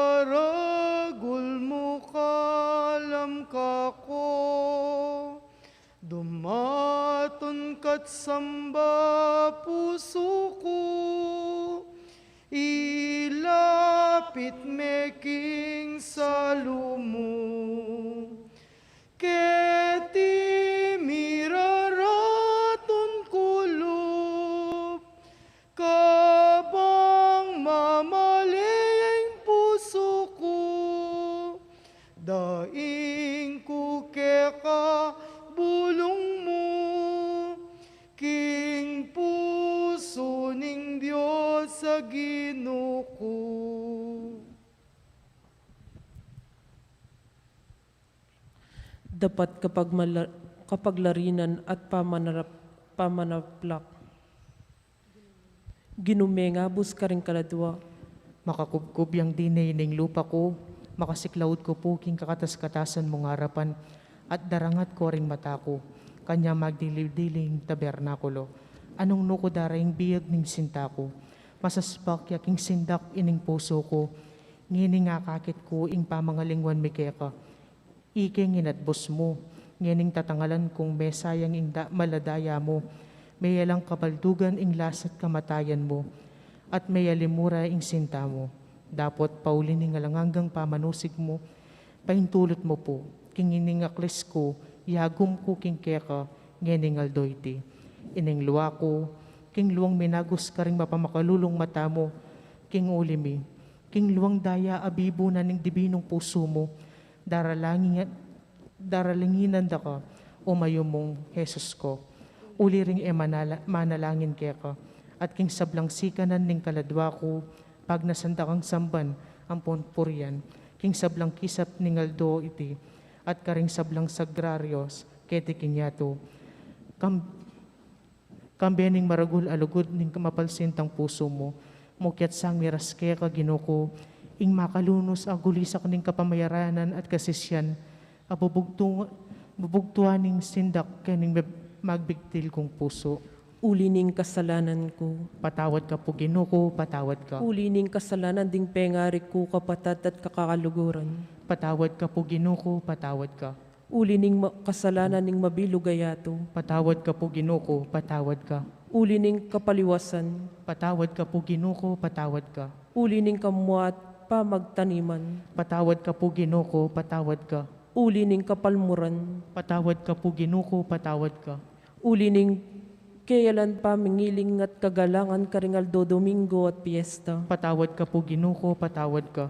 mo kalam kako, dumaton kat samba puso ko, ilapit meking salumo, keti miraraton kulob, kabang mamaleyeng puso ko, daing ko keka bulong mo, king puso ning Diyos sa ginuko. Dapat kapag larinan at pamanaplak. Ginumengabos ka rin kaladwa. Makakubkub yang dinay ning lupa ko, makasiklawod ko po king kakatas-katasan mong harapan, at darangat ko ring mata ko, kanya magdiliw-diling tabernakulo. Anong nuko daraing biyag ning sinta ko, masaspak yaking sindak ining puso ko, ngining akakit ko ing pamangalingwan mikeka. Iking inatbos mo, ngining tatangalan kong mesayang ing maladaya mo, mayalang kabaldugan ing lasat kamatayan mo, at mayalimura ing sinta mo. Dapot paulin ing alanganggang pamanusig mo, paintulot mo po, king ining aklis ko, yagum ko king keka, ngining aldoyti. Ining luwa ko, king luwang minagos ka ring mapamakalulong mata mo, king ulimi, king luwang daya abibo na ning dibinong puso mo, daralinginan da ka, umayo mong Jesus ko. Uli ring manalangin keka, at king sablang sikanan ning kaladwa ko, pag nasanda kang samban, ang ponpuryan, king sablang kisap ning aldo iti, at karing sablang sagraryos, keti kinyato. Kambening maragul alugod ning mapalsintang puso mo, mukyat sang miras keka ginuko, ing makalunos agulisak ning kapamayaranan at kasisyan, bubugtuan ning sindak kaning magbigtil kong puso. Ulining kasalanan ko. Patawad ka po ginuko, patawad ka. Ulining kasalanan ding pengarik ko kapatat at kakakaluguran. Patawad ka po ginuko, patawad ka. Ulining kasalanan ning mabilugayato. Patawad ka po ginuko, patawad ka. Ulining kapaliwasan. Patawad ka po ginuko, patawad ka. Ulining kamuat pamagtaniman. Patawad ka po ginuko, patawad ka. Ulining kapalmuran. Patawad ka po ginuko, patawad ka. Ulining kayalan pamingiling at kagalangan karingaldo Domingo at Piesta. Patawad ka po ginuko, patawad ka.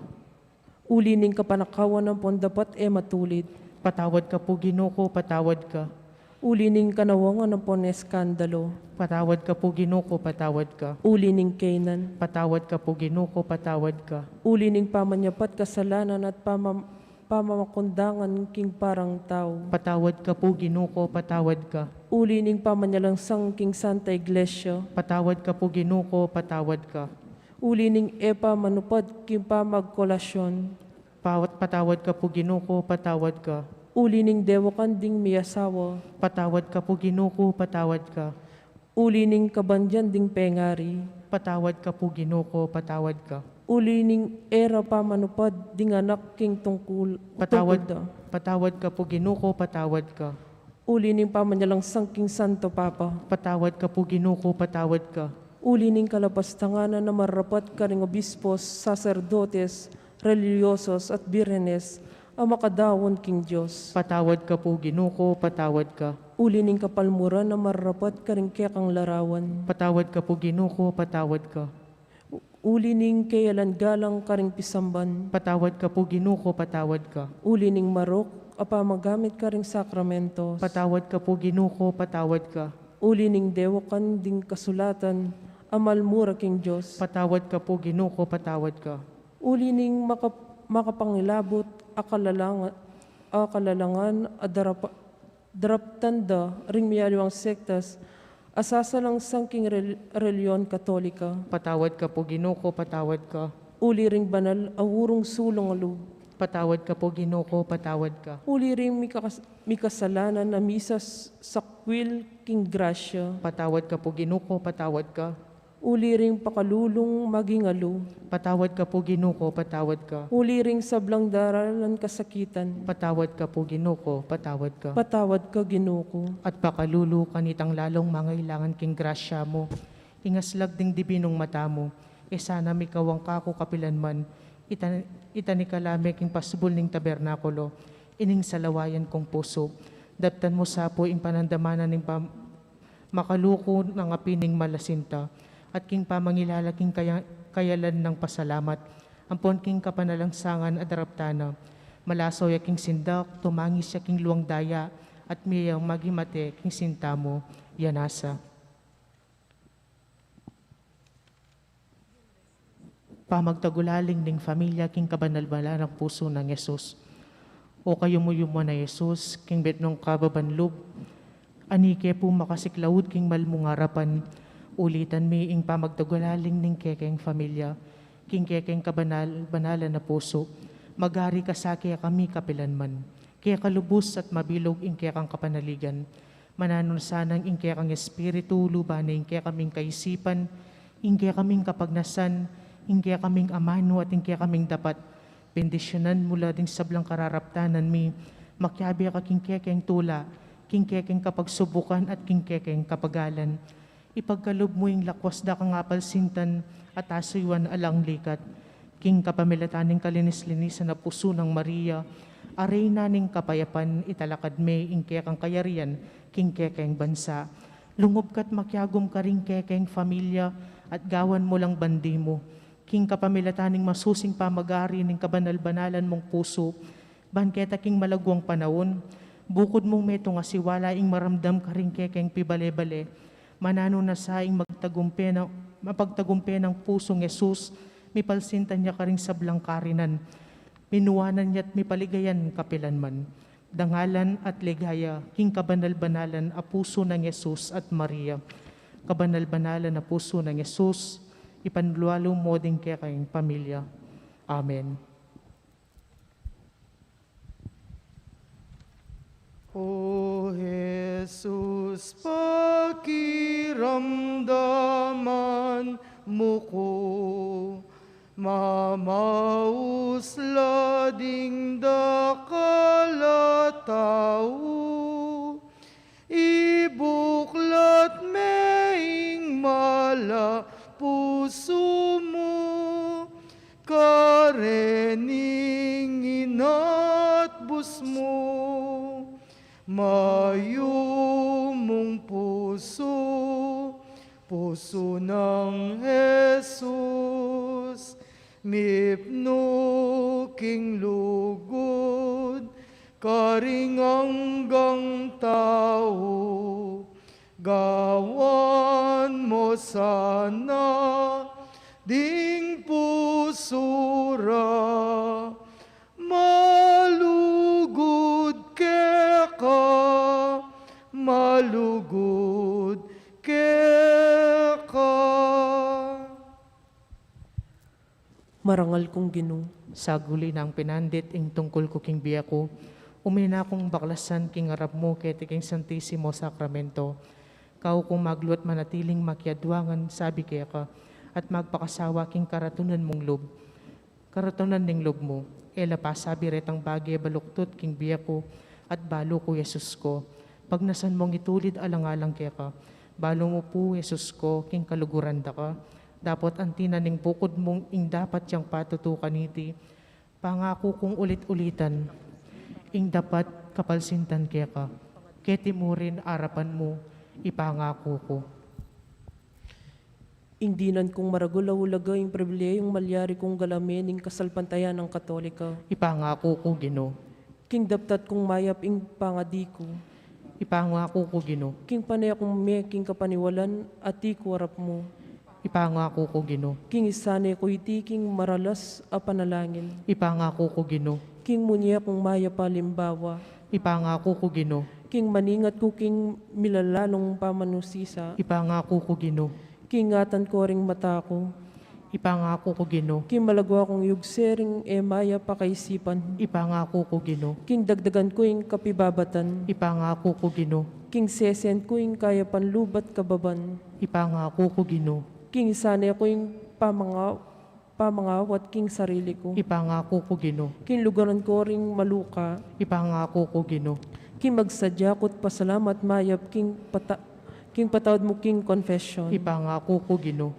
Ulining kapanakawan ng pondapat matulid. Patawad ka po ginuko, patawad ka. Ulining kanawangan ng poneskandalo. Patawad ka po ginuko, patawad ka. Ulining kainan. Patawad ka po ginuko, patawad ka. Ulining pamanyapat kasalanan at pamamakundangan king parang tao. Patawad ka po, Ginoo ko, patawad ka. Uli ning pamanyalangsang king Santa Iglesia. Patawad ka po, Ginoo ko, patawad ka. Uli ning epa manupad king pamagkolasyon. Patawad ka po, Ginoo ko, patawad ka. Uli ning dewakan ding miyasawa. Patawad ka po, Ginoo ko, patawad ka. Uli ning kabandyan ding pengari. Patawad ka po, Ginoo ko, patawad ka. Uli ning era pamanupad ding anak king tungkol. Patawad, tungkol da. patawad ka po, Ginoo ko, patawad ka. Uli ning pamanyalangsang king Santo Papa. Patawad ka po, Ginoo ko, patawad ka. Uli ning kalapastanganan na marapat karing obispos, sacerdotes, religyosos at birhenes, ang makadawon king Diyos. Patawad ka po, Ginoo ko, patawad ka. Uli ning kapalmuran na marapat karing kekang larawan. Patawad ka po, Ginoo ko, patawad ka. Uli ning kayalan galang karing pisamban. Patawad ka po, Ginoo ko, patawad ka. Uli ning marok, apa magamit karing sakramentos. Patawad ka po, Ginoo ko, patawad ka. Uli ning dewakan ding kasulatan, amalmura king Diyos. Patawad ka po, Ginoo ko, patawad ka. Uli ning makapangilabot, akalalangan, daraptanda, ring miyaliwang sektas, asasalang sangking reliyon katolika. Patawad ka po, Ginoo ko, patawad ka. Uli ring banal, awurong sulong alug. Patawad ka po, Ginoo ko, patawad ka. Uli ring mikasalanan na misas sakwil king grasya. Patawad ka po, Ginoo ko, patawad ka. Uli ring pakalulong maging alo. Patawad ka po, Ginoo ko, patawad ka. Uli ring sablang daralan kasakitan. Patawad ka po, Ginoo ko, patawad ka. Patawad ka, Ginoo ko. At pakalulu kanitang lalong mangailangan king grasya mo. Ingaslag ding dibinong mata mo. E sana may kawang kako kapilanman. Itani kalame king pasbul ning tabernakulo. Ining salawayan kong puso. Daptan mo sapo ing panandamanan ning makaluko ng apining malasinta. At king pamangilala king kayalan ng pasalamat. Ampon king kapanalangsangan at daraptana. Malaso ya king sindak, tumangis ya king luwang daya, at miyang magimate king sinta mo, yanasa. Pamagtagulaling ning familia king kabanalbala ng puso ng Yesus. O kayo mo na Yesus, king betnong kababanlog, anike po makasiklawod king malmungarapan, ulitan mi ing pamagtagulaling ning kekeng familia, king kekeng banalan na puso, magari kasaki kami kapilanman, kaya kalubos at mabilog ing kekang kapanaligan, mananon sanang ing kekang espiritu, lubana ing kaming kaisipan, ing kaming kapagnasan, ing kaming amano at ing kaming dapat, bendisyonan mula ding sablang kararaptanan mi, makyabi ka king kekeng tula, king kekeng kapagsubukan at king kekeng kapagalan, ipagkalob mo yung lakwas da kang apalsintan at asuywan alang likat. King kapamilataning kalinis-linisan na puso ng Maria, aray naning kapayapan italakad me ing kekang kayarian, king kekeng bansa. Lungob kat makyagom ka ring kekeng familia at gawan mo lang bandi mo. King kapamilataning masusing pamagari ning kabanal-banalan mong puso, banketa king malagwang panahon, bukod mong meto nga siwala ing maramdam ka ring kekeng pibale-bale, manano na saing mapagtagumpe ng pusong Yesus, mipalsintan niya ka ring sablang karinan, minuwanan niya at mipaligayan kapilanman. Dangalan at ligaya, king kabanal-banalan a puso ng Yesus at Maria. Kabanal-banalan na puso ng Yesus, ipanlualo mo din kaya kayong pamilya. Amen. O Jesus, pakiramdaman mo ko, mamausla ding dakala tao, ibuklat meing mala puso mo, karening inatbus mo, mayo mong puso, puso ng Jesus, mipno king lugod, karinganggang tao, gawan mo sana, ding pusura, malu Marangal kong Ginoo. Saguli ng pinandit ing tungkol ko king biya ko, umina kong baklasan king arap mo kete king Santissimo Sacramento. Kau kung magluat manatiling makiadwangan sabi kaya ka, at magpakasawa king karatunan mong lob. Karatunan ning lob mo, ela pa sabi retang bagay baluktot king biya ko, at balo ko Yesus ko. Pag nasan mong itulid alang-alang kaya ka, balo mo po Yesus ko, king kaluguran da ka. Dapat ang tinaning bukod mong ing dapat yang patutukan iti. Pangako kong ulit-ulitan, ing dapat kapalsintan kaya ka. Keti mo rin arapan mo, ipangako ko. Indinan kong maragulaulaga yung pribilehong malyari kong galamin ing kasalpantayan ng Katolika. Ipangako ko Ginoo. King daptat kong mayap ing pangadi ko. Ipangako ko Ginoo. King panay akong may king kapaniwalan at ti kuwarap mo. Ipangako ko Ginoo. King isane ko iti king maralas a panalangin. Ipangako ko Ginoo. King munya kong maya palimbawa. Ipangako ko Ginoo. King maningat ko king milalalong pamanusisa. Ipangako ko Ginoo. King ngatan ko ring mata ko. Ipangako ko Ginoo. King malagwa kong yugsering e maya pakaisipan. Ipangako ko Ginoo. King dagdagan ko yung kapibabatan. Ipangako ko Ginoo. King sesen ko yung kaya panlubat kababan. Ipangako ko Ginoo. King isane ko yung pamangawat king sarili ko. Ipangako ko Ginoo. King lugaran ko ring maluka. Ipangako ko Ginoo. King magsadya ko't pasalamat mayap king patawad mo king confession. Ipangako ko Ginoo.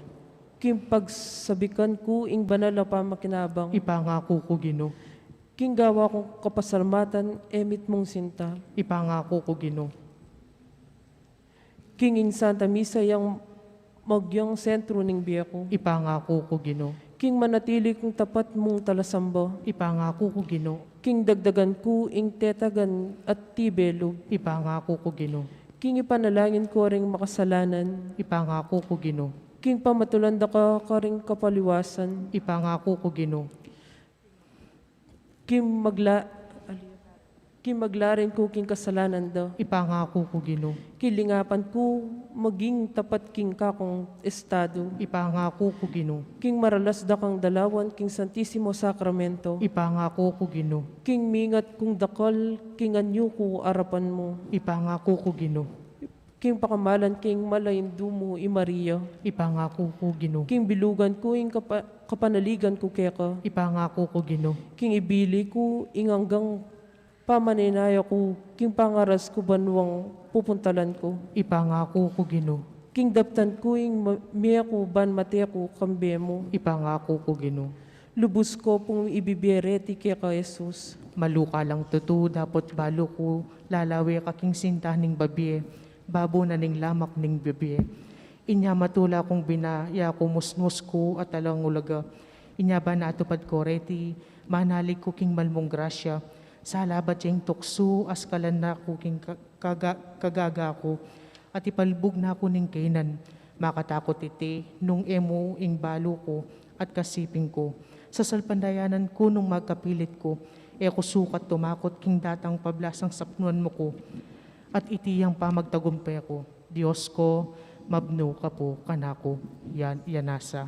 King pagsabikan ko ing banal na pamakinabang. Ipangako ko Ginoo. King gawa kong kapasalamatan emit mong sinta. Ipangako ko Ginoo. King ing Santa Misa yang magyang sentro ning biya ko. Ipangako ko Ginoo. King manatili kong tapat mong talasamba. Ipangako ko Ginoo. King dagdagan ko ing tetagan at tibelo. Ipangako ko Ginoo. King ipanalangin ko ring makasalanan. Ipangako ko Ginoo. King pamatulanda ka ring kapaliwasan. Ipangako ko Ginoo. King maglarin ko king kasalanan daw. Ipangako ko Ginoo. Kilingapan ko maging tapat king kakong estado. Ipangako ko Ginoo. King maralas da kang dalawan king Santissimo Sacramento. Ipangako ko Ginoo. King mingat kung dakal king anyo ko arapan mo. Ipangako ko Ginoo. King pakamalan king malaindu mo i Maria. Ipangako ko Ginoo. King bilugan ko ing kapanaligan ko keka. Ipangako ko Ginoo. King ibili ko ing hanggang pamaninaya ko. King pangaras ko banwang pupuntalan ko. Ipangako ko Ginoo. King daptan ko ing miya ko ban mate ko kambe mo. Ipangako ko Ginoo. Lubos ko pong ibibireti keka Jesus. Maluka lang tutu dapat balo ko lalawi kaking sinta ning babye. Babo na ning lamak ning babye. Inya matula kong binaya ko musmus ko at alang ulaga. Inya ba natupad ko reti manalig ko king malmong grasya. Sa labat yung tukso askalan na ko king kagaga ko. At ipalbog na ko ning kainan. Makatakot iti nung emo ing balo ko at kasiping ko. Sa salpandayanan ko nung magkapilit ko, ko sukat tumakot king datang pablasang sapnuan mo ko. At itiyang pamagtagumpay ko, Diyos ko, mabno ka po kanako, yanasa.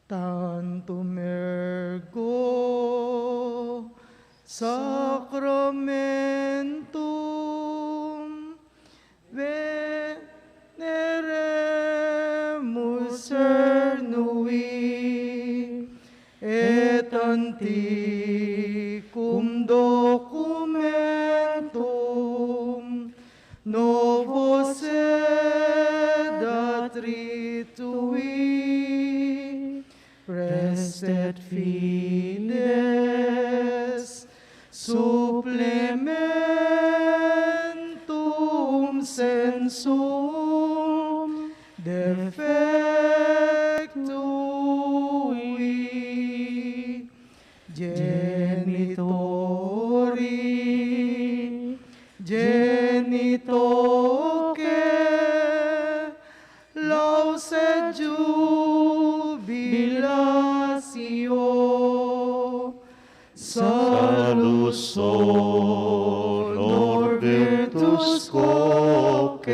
Tantum ergo Sacramentum veneremus cernui et antiquum documentum novos sedat ritui restet fides supplementum sensum defectui genitori genitoque laus et jubilatio salus honor virtus quoque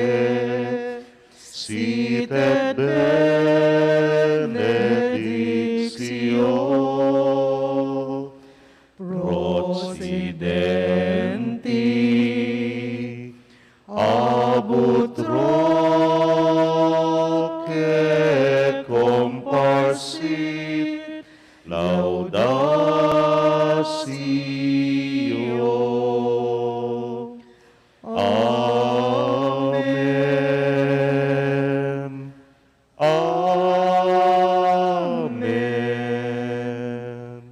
sit et benedictio procidenti abut roque comparsit laudatio. Amen. Amen.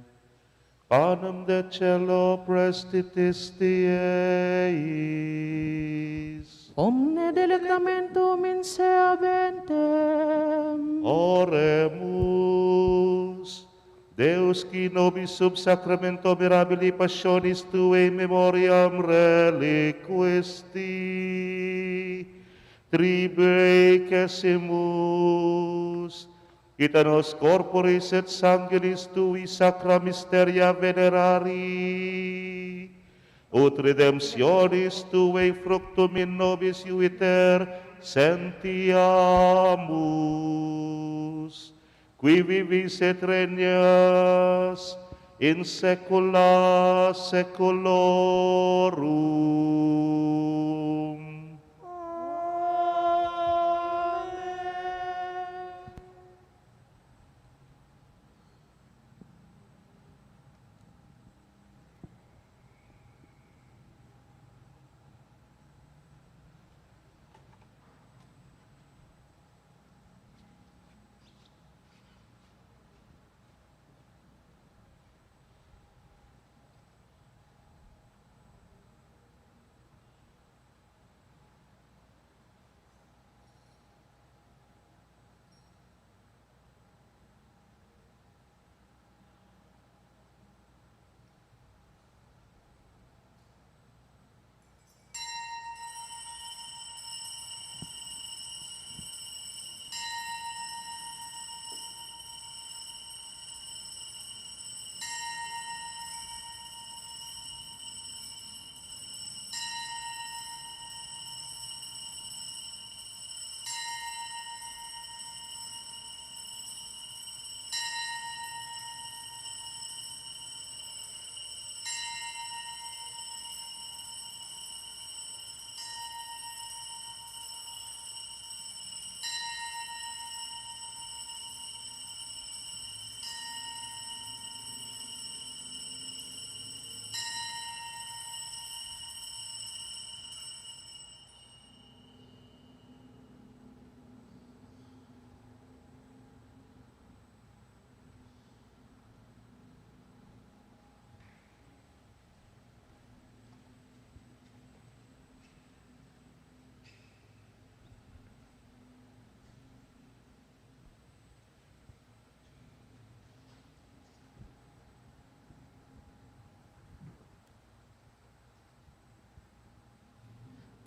Panem de cielo prestitis Dieis. Omne delectamentum in se aventem. Oremus. Deus qui nobis sub sacramento mirabili passionis Tuae memoriam reliquisti, tribecesimus, ita nos corporis et sanguinis Tui sacra mysteria venerari, ut redemptionis Tuae fructum in nobis iuiter sentiamus, qui vivis et regnas in saecula saeculorum.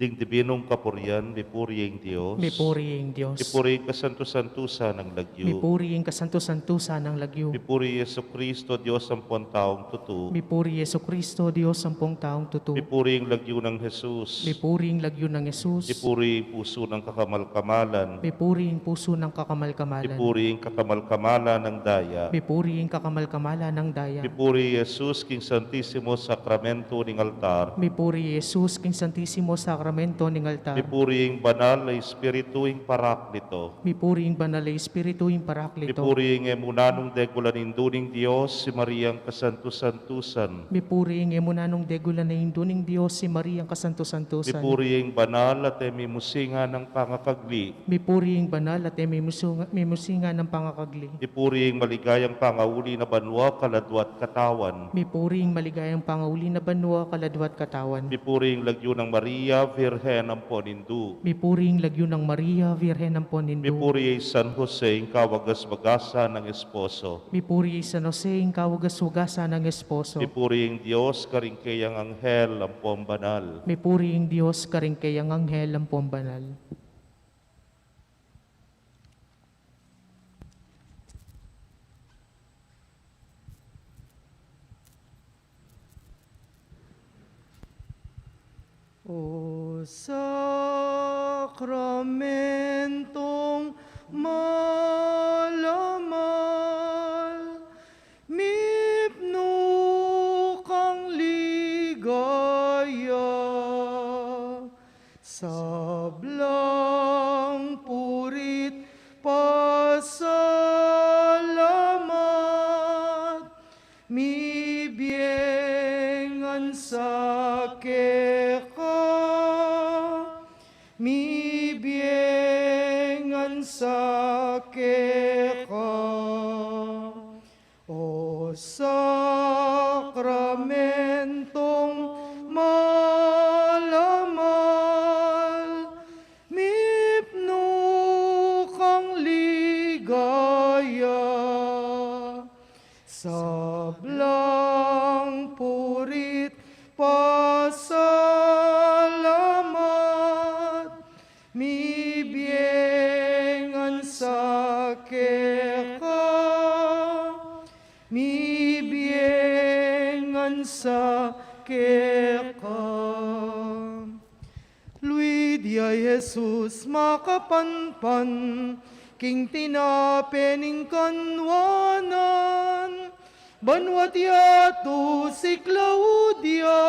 Ding dibinong kapurian, mipuriing Diyos. Mipuriing Diyos. Mipuriing kasanto-santusa ng lagyo. Mipuriing kasanto-santusa ng lagyo. Mipuri Yesu Kristo, Diyos ang taong tutu. Mipuri Yesu Kristo, Diyos sampung taong tutu. Mipuriing lagyo ng Jesus. Mipuriing lagyo ng Yesus. Mipuriing puso ng kakamal-kamalan. Mipuriing puso ng kakamal-kamalan. Mipuriing kakamal-kamalan ng daya. Mipuriing kakamal-kamalan ng daya. Mipuri Jesus, King Santissimo Sacramento ng altar. Mipuri Yesus, King Santissimo Sacramento ng altar. Mipuriing banal na Espirituing Paraklito. Mipuriing banal na Espirituing Paraklito. Mipuriing emunanong degulaninduning Diyos, si Mariang Kasanto-Santusan. Mipuriing emunanong degula na induning Diyos si Mariang Kasanto-Santusan. Mipuriing banal at emimusinga ng pangakagli. Mipuriing banal at mimusinga ng pangakagli. Mipuriing maligayang pangauli na banwa, kaladwat katawan. Mipuriing maligayang pangauli na banwa, kaladwat katawan. Mipuriing lagyo ng Maria, Virhen ng Ponindu. Mipuriing lagyo ng Maria, Virhen ng Ponindu. Mipuri San Jose, ang kawagas-bagasa ng esposo. Mipuri San Jose, ang kawagas-wagasa ng esposo. Mipuriing Diyos, karingkayang anghel, ang pombanal. Mipuriing Diyos, karingkayang anghel ang pombanal. O sakramentong malamal, mipno kang ligaya, sablang purit pasalamat, mibiengan sa keka, mibiengan sa keka. O sakramentong malamal, mipno kang ligaya, sablang purit pasalamat, mibiengan sa keka, mibiengan sa keka. Luidia Jesus makapanpan, king tinapening kanwanan, banwat yato si Claudia,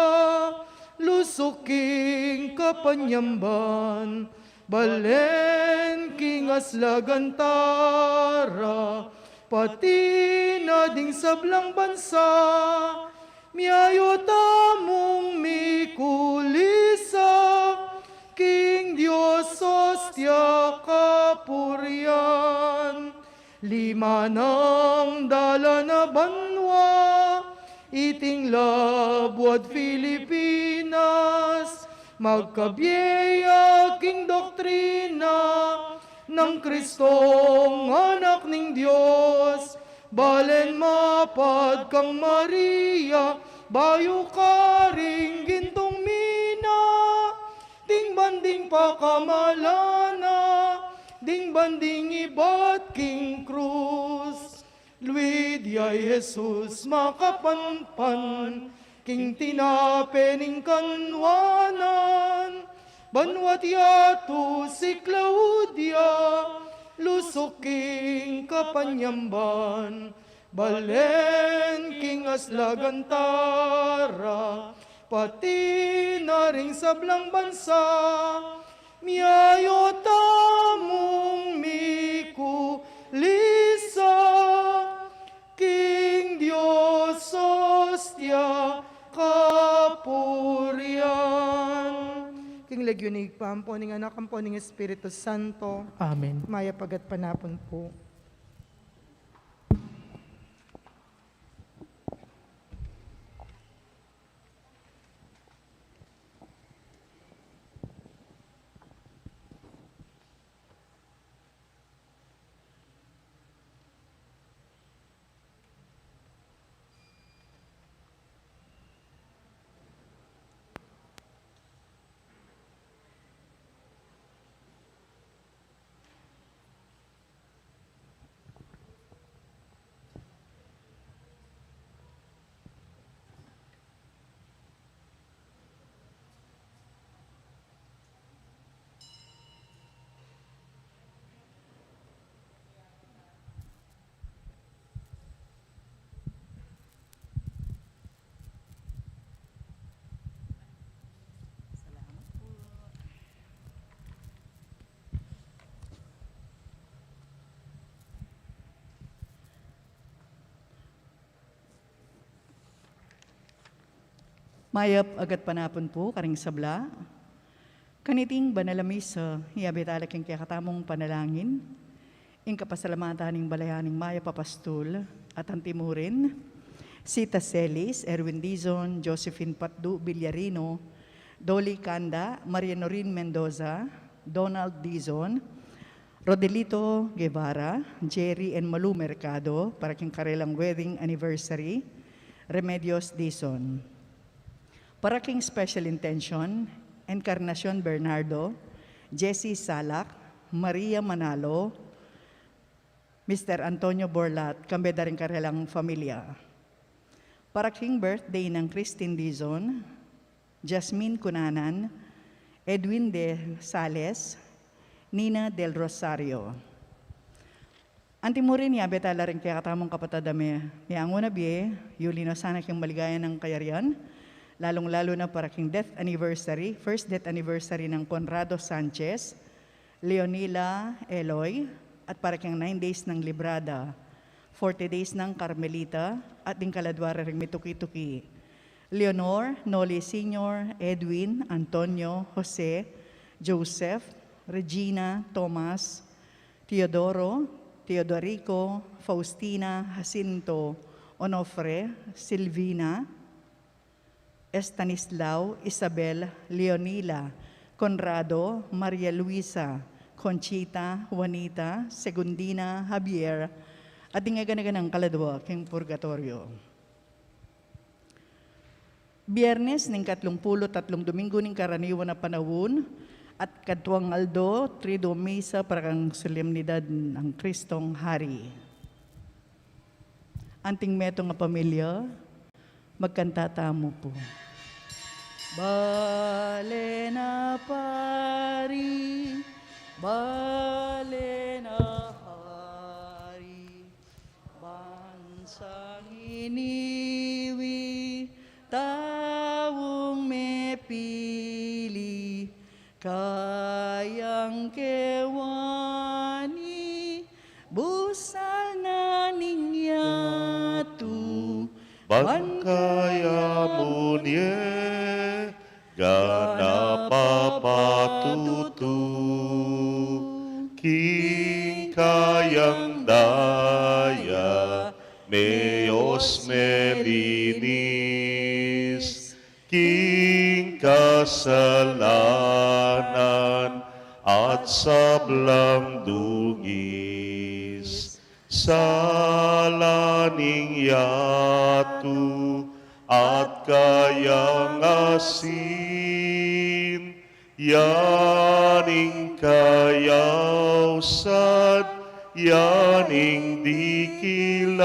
lusuking kapanyamban, balen king aslagantara, pati na ding sablang bansa, miayo tamong mikulisa, king Diyos hostia kapurian, lima ng dala na banwa, iting labwad Pilipinas, magkabiyaya king doktrina, ng Kristong anak ning Diyos, balen mapad kang Maria, bayo ka ring gintong mina, ding banding pakamalana, ding banding ibat king krus. Luidia Jesus makapanpan, king tinapening kanwanan, banwat yato si Claudia, lusuking kapanyamban, balen king aslagantara, pati na ring sablang bansa, miayo tamong mikulisa, king Diyos hostia kapurian. King Legionig Pampo, ning anak ang po ning Espiritu Santo, Amen. maya pagat panapon po. Mayap agat panapon po, karing sabla. Kaniting banalamisa, hiabitala king kakatamong panalangin. Ing kapasalamatan ng balayaning Maya Papastul at Antimurin, Sita Celis, Erwin Dizon, Josephine Patdu Villarino, Dolly Kanda, Maria Norin Mendoza, Donald Dizon, Rodelito Guevara, Jerry and Malu Mercado, para king karelang wedding anniversary, Remedios Dizon. Para king special intention, Encarnacion Bernardo, Jessie Salak, Maria Manalo, Mr. Antonio Borlat, kambeda rin karelang familia. Para king birthday ng Christine Dizon, Jasmine Cunanan, Edwin de Sales, Nina del Rosario. Antimurin niya, betala rin kaya katamong kapatadame, niya ang unabie, Yulino sana kyung maligaya ng kayarian, lalong-lalo na para king death anniversary, first death anniversary ng Conrado Sanchez, Leonila Eloy, at para king 9 days ng Librada, 40 days ng Carmelita, at din kaladwara ring mituki-tuki. Leonor, Noli Sr., Edwin, Antonio, Jose, Joseph, Regina, Thomas, Teodoro, Teodorico, Faustina, Jacinto, Onofre, Silvina, Estanislao, Isabel, Leonila, Conrado, Maria Luisa, Conchita, Juanita, Segundina, Javier, at dingagan-ganang kaladwa king purgatorio. Biyernes ning 33 Domingo ning karaniwan na panahon at kadtuang Aldo, Trido Misa para kang solemnidad ng Kristong Hari. Anting meto nga pamilya, magkantatamo po. Bale na pari, bale na hari, bansang iniwi, taong may pili, kayang kewani, busal na ningyatu, Bankaya munye, gana papatutu, king kayang daya, meos melinis, king kasalanan at sablang dungis, salaning yatu at kayang asin, yaning kayawsad, yaning dikilan,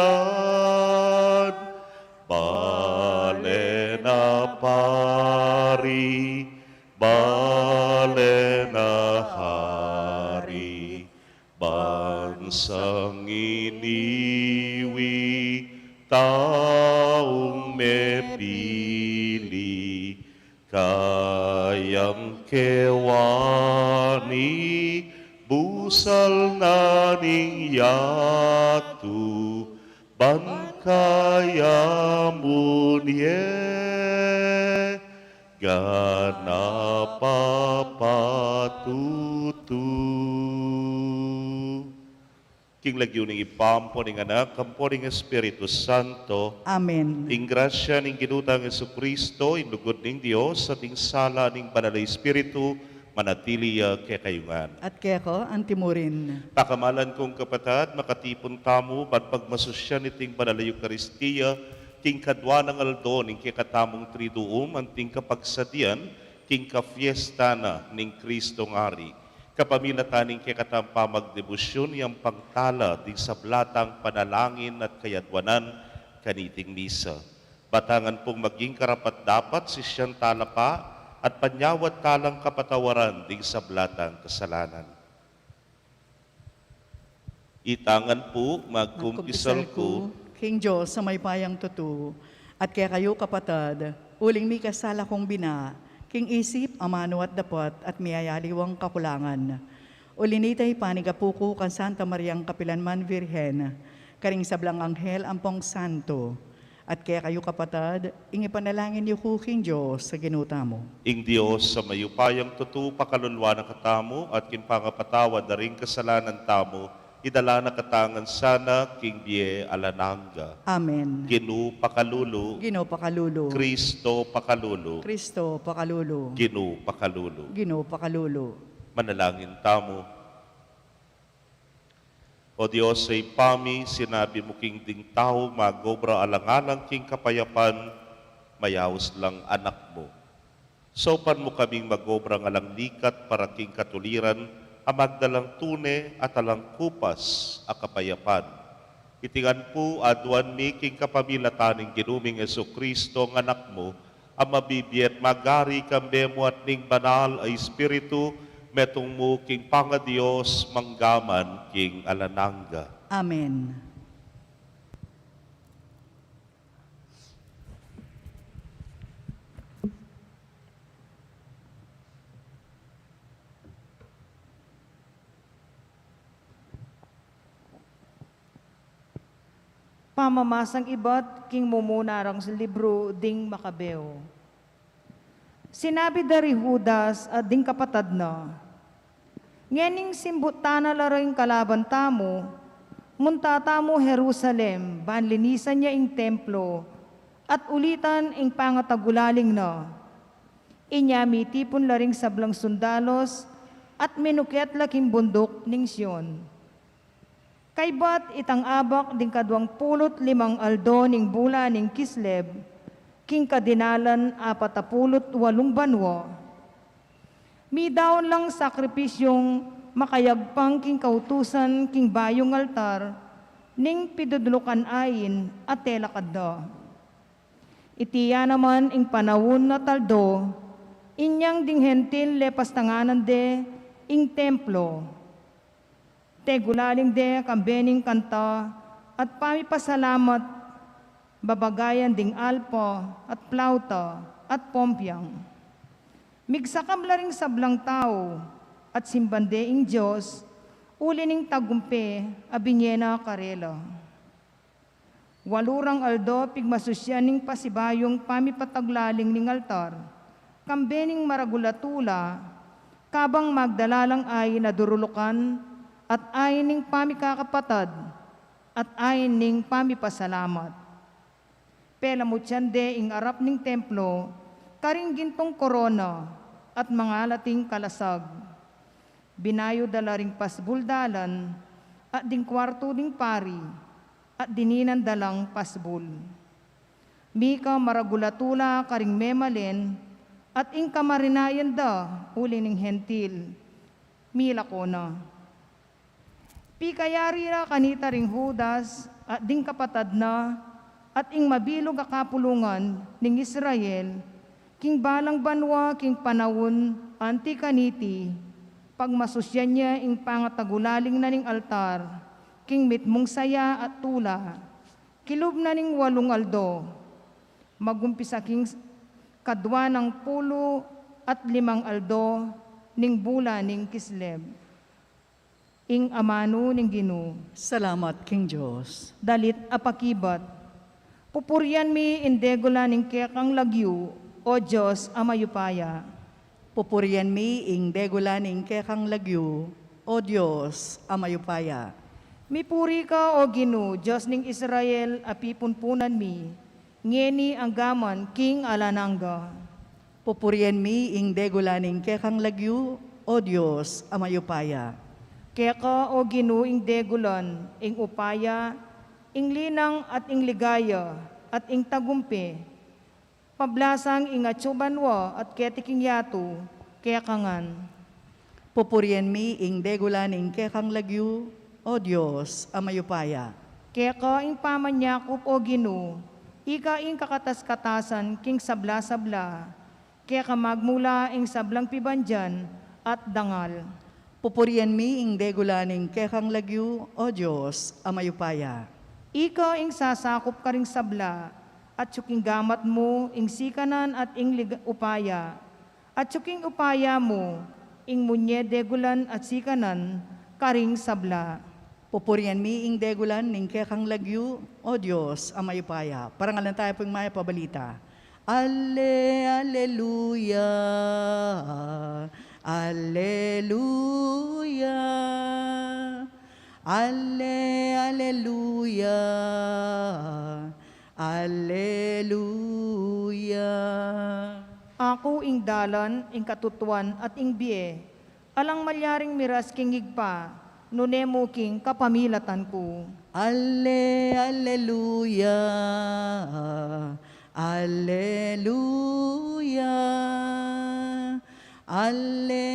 bale na pari, bale na hari, bansang iniwi, taong mepili, kayang kewani, busal na ning yatu, bankaya munye, gana papatutu. King lagyo ning ipampo ning anak, kampo ning Espiritu Santo, Amen. ing grasya ning ginutang Jesucristo, ing lugod ning Dios, at ing sala ning Banal na Espiritu, manatili kay kayungan. At kaya ko, Antimurin. Pakamalan kong kapatad, makatipon tamo, ba't pagmasusyan iting Banal na Eucharistia, king kadwa ng aldo, ning kikatamong triduum, anting kapagsadian, king kafiesta na ning Kristong Ari. Kapamilataning kikatampa magdebusyon, yung pangtala, di sablatang panalangin at kayadwanan, kaniting misa. Batangan pong maging karapat dapat si siyang talapa, at panyawat talang kapatawaran di sablatang kasalanan. Itangan po, magkumpisal ko, King Diyos sa may payang tutu, at kaya kayo kapatad, uling mi kasala kong bina, king isip, amano at dapat, at miyayaliwang kakulangan. Ulinitay panigapuko kan Santa Mariang Kapilanman Virhen, karing sablang anghel ampong santo, At kaya kayo kapatad, ipanalangin niyo kuking Diyos sa ginuta mo. Ing Dios sa mayupayang tutu pakalulwa ng katamo at kinpangapatawad na rin kasalanan tamo, idala na katangan sana king biye alananga. Amen. Ginu pakalulu, Ginoo pakalulu. Kristo pakalulu, Kristo pakalulu. Ginu pakalulu. Ginoo pakalulu. Manalangin tamo. O Diyos, sa ipami, sinabi mo king ding tao, magobra alangalang king kapayapan, mayaos lang anak mo. Sopan mo kaming magobrang alang likat para king katuliran, amagdalang tune at alang kupas a kapayapan. Itingan po aduan mi king kapamilataning ginuming Yesu Kristo ng anak mo, ang mabibiyat magari kambe mo at ning banal ay Espiritu, metong mo king pangadiyos manggaman king alananga. Amen. Pamamasang iba't king mumunarang sa libro ding Makabeo. Sinabi dari Judas at ding kapatad na, ngening simbutana laring kalaban tamo, munta tamo Jerusalem, banlinisan niya ing templo, at ulitan ing pangatagulaling na. Inyami tipon laring sablang sundalos, at minukyat laking bundok ning Sion. Kaybat itang abak ding 25 aldo ning bula ning Kisleb, king kadinalan 48 banwa. Mi daon lang sakripisyong makayagpang king kautusan king bayong altar, ning pidudlukan ayin at telakadda. Itiya naman ing panawon na taldo, inyang ding hentil lepas tanganan de ing templo. Tegulaling de kambening kanta at pamipasalamat babagayan ding alpo at plauta at pompyang. Migsakam laring sablang tao at simbande ing Diyos, ulining tagumpe abinyena karela. Walurang aldo pigmasusyan ning pasibayong pamipataglaling ning altar, kambening maragulatula, kabang magdalalang ay nadurulukan, at ayon ning pamikakapatad, at ayon ning pamipasalamat. Pela mo tiyande ing arap ning templo, karing gintong korona, at mga lating kalasag. Binayo dalaring pasbuldalan, at ding kwarto ding pari, at dininan dalang pasbul. Mika maragulatula karing memalen, at ing kamarinayan da, uli ning hentil, mila ko na. Pikayari na kanita ring Judas at ding kapatad na at ing mabilog akapulungan ning Israel, king balang banwa king panawon anti kaniti, pagmasusyan niya ing pangatagulaling na ning altar, king mitmong saya at tula, kilub na ning 8 aldo, magumpisa king kadwa ng 10 at 5 aldo ning bula ning Kisleb. Ing amano ning Ginoo, Salamat king Diyos. dalit apakibat. Pupuryan mi indegula ning kekang lagyu, o Diyos amayupaya. Pupurian mi ing degulaning kekang lagyu, o Diyos, amayupaya. Mipuri ka, o Ginoo, Diyos ning Israel, apipunpunan mi, ngeni ang gaman king alananga. Pupurian mi ing degulaning kekang lagyu, o Diyos, amayupaya. Keka, o Ginoo, ing degulan, ing upaya, ing linang at ing ligaya, at ing tagumpe, pablasang ing atsubanwa at ketiking yatu, kaya kangan. Pupurian mi ing degulaning kekang lagyu, o Diyos, amayupaya. Kaya ka ing pamanyakop, o Ginoo, ika ing kakatas-katasan king sabla-sabla, kaya ka magmula ing sablang pibandyan at dangal. Pupurian mi ing degulaning kekang lagyu, o Diyos, amayupaya. Ika ing sasakop ka ring sabla, at suking gamat mo ing sikanan at ing upaya, at suking upaya mo ing munye degulan at sikanan karing sabla. Pupurian mi ing degulan ning kekang lagyu, o Diyos, ang mayupaya. Parangalan tayo pong maya pabalita. Alleluia, Alleluia, Alleluia, Alleluia. Ako ing dalan, ing katutuan at ing biye, alang malyaring miras king igpa, nunemo king kapamilatan ko. Alleluia, Alleluia, Alleluia,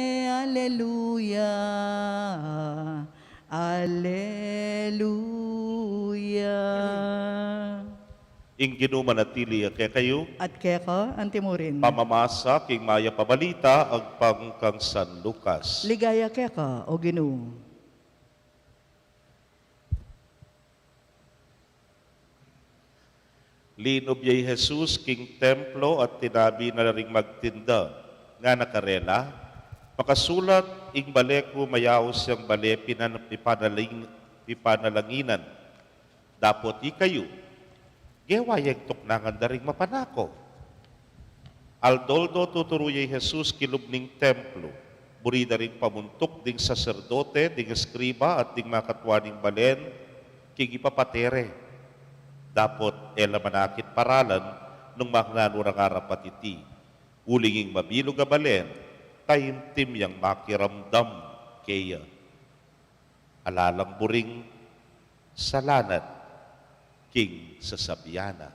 Alleluia. Ing ginumanatili kaya kayo, At keka, antimurin. pamamasa king maya pabalita ag pangkang San Lucas. Ligaya keka, o Ginoo. Linob yay Jesus king templo at tinabi na ring magtinda nga nakarela. Makasulat ing baleko mayaos yang bale pipanalanginan. Dapot ikayo, gewayag tuknangan da ring mapanako. Aldoldo tuturuyay Jesus kilubning templo. Burida ring pamuntok ding saserdote, ding eskriba at ding makatwaning balen, king ipapatere. Dapot ela manakit paralan nung mahnanurang arapatiti. Ulinging mabilog a balen, taimtim yang makiramdam kaya. Alalang buring salanan, king sasabiana.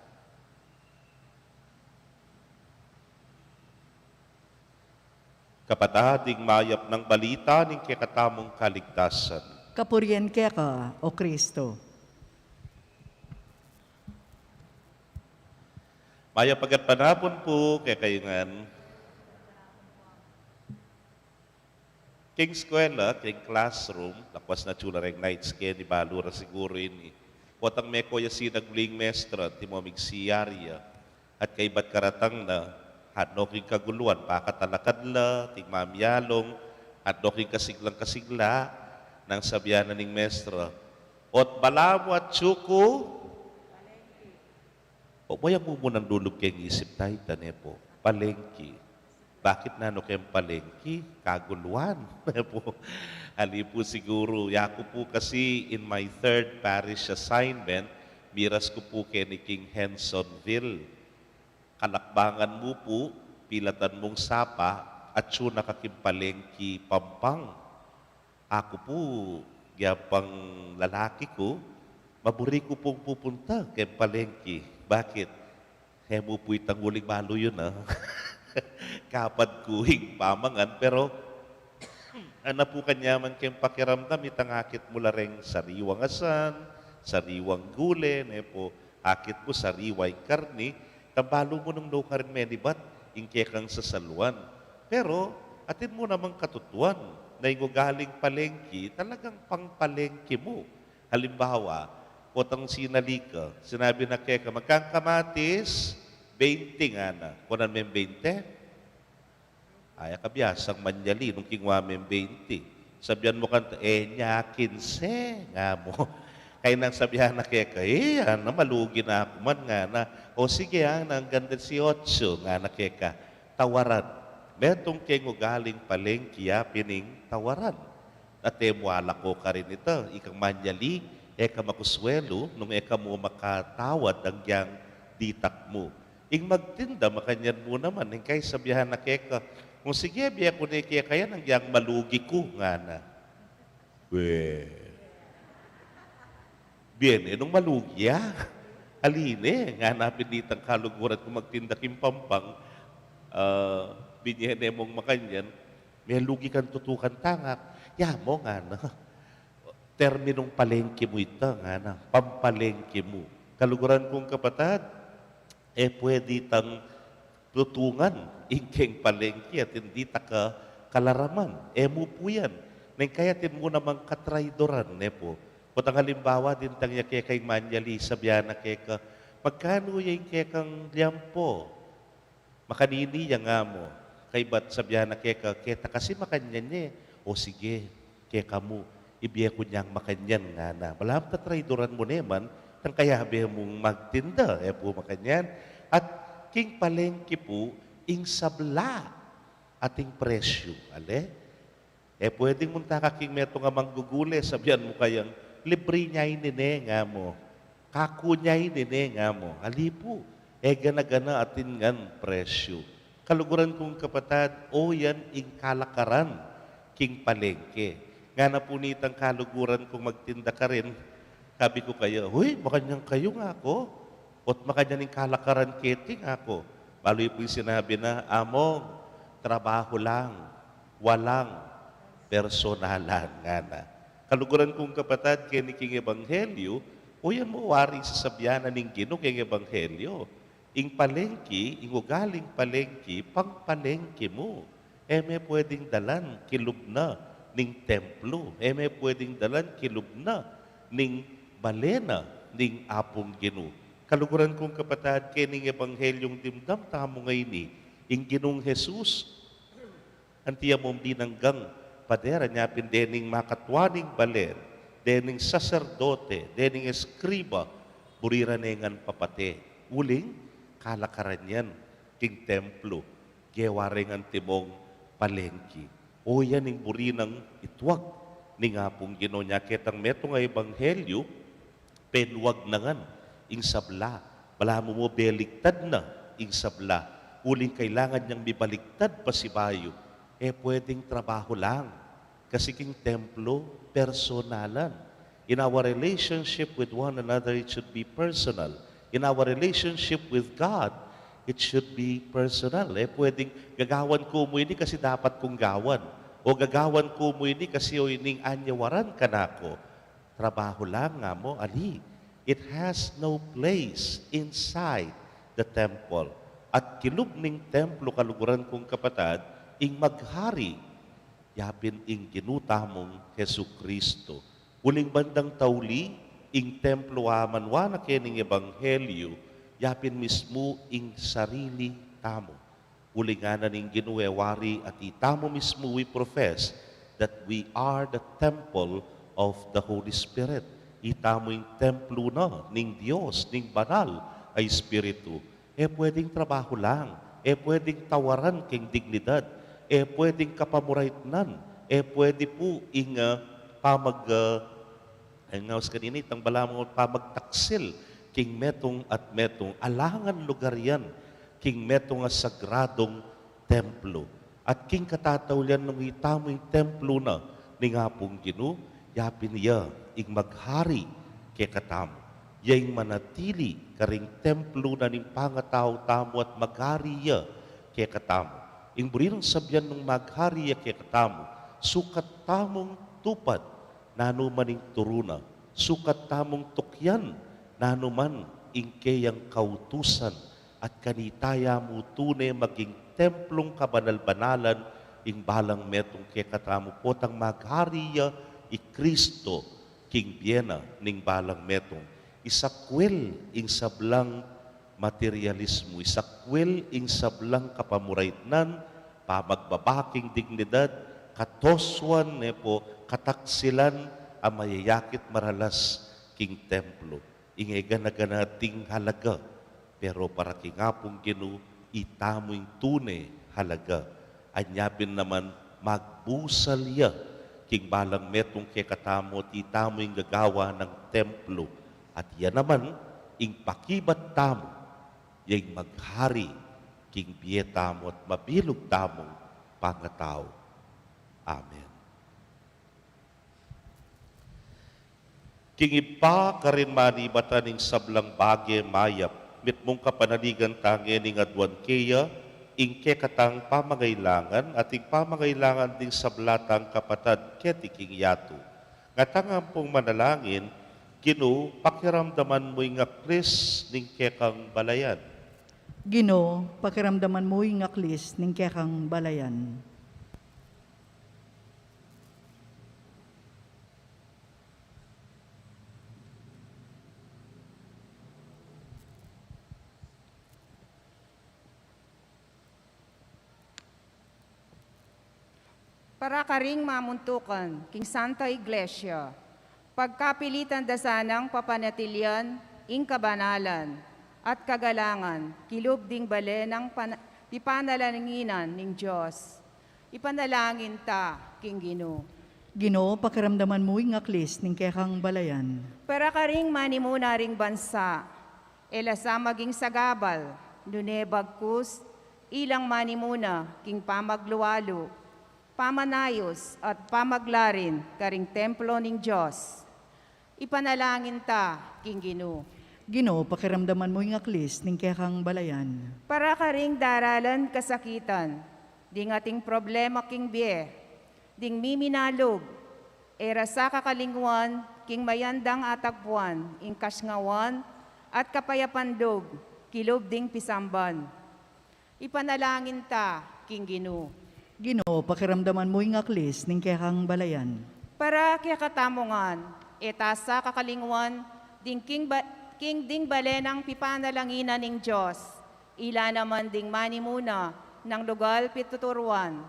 Kapatading mayap ng balita ning kakatamong kaligtasan. Kapurian keka, o Kristo. Maya pagat panapon po kay kayungan. King eskwela, king classroom, lakwas na tsula rin nights kaya ni Balura siguro ini. Potang may koya sinagling mestra, timomig siyarya, at kay ba't karatang na, hadno king kaguluan, pakatalakad la, ting mamyalong, hadno king kasiglang-kasigla, nang sabyanan ning mestra. Ot balamo at tsuko, o bayang mo munang dulog kayong isip tayo, tane po, palengki. Bakit na no kayong palengki? Kaguluan. po. Ali po siguro, yako po kasi in my third parish assignment, miras ko po kay ni King Hensonville. Kalakbangan mo po, pilatan mong sapa, at siya nakakimpalengki pampang. Ako po, gyapang lalaki ko, maburi ko pong pupunta kay palengki. Bakit? Kaya mo po itang uling malo yun, ha? Kapad kuhing pamangan, pero ano po kanyaman kayong pakiramdam, itangakit mo lareng sariwang asan, sariwang gule, po, akit mo sariway karni, tambalo mo nung no karin menibat, ingke kang sasaluan. Pero, atin mo namang katutuan, na galing palengki, talagang pangpalengki mo. Halimbawa, potang sinalika, sinabi na kaya magkang kamatis, 20 nga na. Kunan may 20? Ay, kabiyasang manyali, nung kingwa may 20. Sabihan mo kanta, nya, 15, nga mo. Kaya nang sabihan na kaya na malugi na ako man nga na. O sige, nang ganda 18, nga na kaya tawaran. Metong kaya galing palengki, pining tawaran. At wala ko ka rin ito, ikang manyali, eka makuswelo, nung eka mo makatawad ang yang ditak mo. Ing magtinda, makanyan mo naman, ing kay sabihan na keka, kung sige, biya ko na kaya nang yang malugi ko, nga na. Bien, nung malugi, aline, nga na pinitang kaluguran kung magtinda kim pampang, binyan mong makanyan, may lugi kang tutukan tangak, mo nga na. Terminong palengke mo ito, nga na, pampalengke mo. Kaluguran kong kapatad, pwede tang tutungan, ingkeng palengke at hindi taka kalaraman. Mo po yan. Nang kayatin mo namang katraidoran, po. Kutang halimbawa din tang kaya kay manyali, sabihan na kaya magkano yung kaya kang liyampo? Makanini yang nga mo. Kay ba't sabihan na kaya kita kasi makanyan niya. O sige, kaya mo. ibiya ko niyang makanyan nga na. Malam ta traidoran mo neman, tang kaya biya mong magtinda, po makanyan. At king palengke po, ing sabla ating presyo. Ale? Pwedeng munta ka king meto nga manggugule, sabihan mo kayang, libre niya inine nga mo. Kaku niya inine nga mo. Ali po, gana-gana atin ngan presyo. Kaluguran kong kapatad, yan ing kalakaran king palengke. Nga na punitang kaluguran kung magtinda ka rin, sabi ko kayo, huy, makanyang kayo nga ako. Ot makanyaning kalakaran keting ako. Baloy po yung sinabi na, among, trabaho lang, walang personalan nga na. Kaluguran kong kapatad, kiniking ebanghelyo, yan mo waring sasabihanan ng Ginoo king ebanghelyo. Ing palengke, ing ugaling palengke, pang palengke mo. May pwedeng dalan, kilub na, ning templo. May pwedeng dalan, kilub na, ning balena, ning apong Ginoo. Kaluguran kong kapatad, kining ebanghelyong dimdam tamo ngayon ing Ginoong Jesus, antiya mong binanggang padera niya, dening makatwaning balen, dening saserdote, dening eskriba, buriranengan papate. Uling, kalakaran yan, king templo, gewarengan timong palengki. Yan ing burinang itwag, ni nga pong Ginoo niya, ketang meto nga ebanghelyo, penwag nangan, ing sabla. Bala mo beligtad na, ing sabla. Uling kailangan niyang bibaliktad pa si bayo. Pwedeng trabaho lang. Kasi king templo, personalan. In our relationship with one another, it should be personal. In our relationship with God, it should be personal. Pwedeng gagawan ko mo ini kasi dapat kong gawan. O gagawan ko mo ini kasi o ining anyawaran ka na ako. Trabaho lang nga mo, ali. It has no place inside the temple. At kilub ning templo, kaluguran kong kapatad, ing maghari, yapin ing ginuta mong Hesu Kristo. Uling bandang tauli, ing templo amanwa na kening ebanghelyo, yapin mismo ing sarili tamo. Ulinganan ing ginuewari at itamo mismo we profess that we are the temple of the Holy Spirit. Itamo ing templo na ning Diyos, ning banal ay Espiritu. Pwedeng trabaho lang. Pwedeng tawaran king dignidad. Pwedeng kapamuraitnan. Pwede po ing ngawas kanina, itang bala mo pamagtaksil, king metong at metong, alangan lugar yan, king metong nga sagradong templo. At king katatawlian nung itamo yung templo na, ni nga pong Ginoo, yapin niya, ing maghari kay katamo. Yaing manatili, karing templo na ning pangatao tamo at maghari ya kay katamo. Ing burinang sabyan nung maghari ya kay katamo, sukat tamong tupad, nanumaning turuna, sukat tamong tukyan, nanuman ingkeyang kautusan, at kanitaya mo tunay maging templong kabanal-banalan, ing balang metong kay katamo potang maghariya, i Kristo, king Biena, ning balang metong, isakwel ing sablang materialismo, isakwel ing sablang kapamuraitnan, pamagbabaking dignidad, katoswan po, kataksilan ang mayayakit maralas king templo. Ingay gana-ganating halaga, pero para kingapong Ginoo, itamo yung tunay halaga. Anyapin naman, magbusalya, king balang metong kay katamo, itamo yung gagawa ng templo. At yan naman, ing pakibat tamo, yung maghari, king biyetamo at mabilog tamong pangatao. Amen. King ipa karin manibatan ning sablang bagye mayap, mit mong kapanaligan tangi ning adwan keya, ing kekatang pamangailangan at ing pamangailangan ding sablatang kapatad keti king yato. Ngatangang pong manalangin, Ginoo, pakiramdaman mo nga kris ning kekang balayan. Ginoo, pakiramdaman mo yung aklis ning kekang balayan. para karing mamuntukan, king Santa Iglesia, pagkapilitan dasanang papanatilian, ing kabanalan, at kagalangan, kilub ding bale ng ipanalanginan ning Diyos. Ipanalangin ta, king Ginoo. Ginoo, pakiramdaman mo yung aklis ning kekang balayan. Para karing manimuna ring bansa, elasa maging sagabal, nunebagkus, ilang manimuna, king pamagluwalo, pamanayos at pamaglarin karing templo ning Diyos. Ipanalangin ta, king Ginoo. Ginoo, pakiramdaman mo yung aklis ning kekang balayan. Para karing daralan kasakitan, ding ating problema king biye, ding miminalog, era sa kakalingwan, king mayandang atagpuan, ing kasngawan, at kapayapandog, kilob ding pisamban. Ipanalangin ta, king Ginoo. Ginoo, pakiramdaman mo yung aklis ning kekang balayan. Para kaya katamongan, eta sa kakalingwan, ding king ding bale ng pipanalanginan ning Diyos, ila naman ding manimuna ng lugal pituturuan.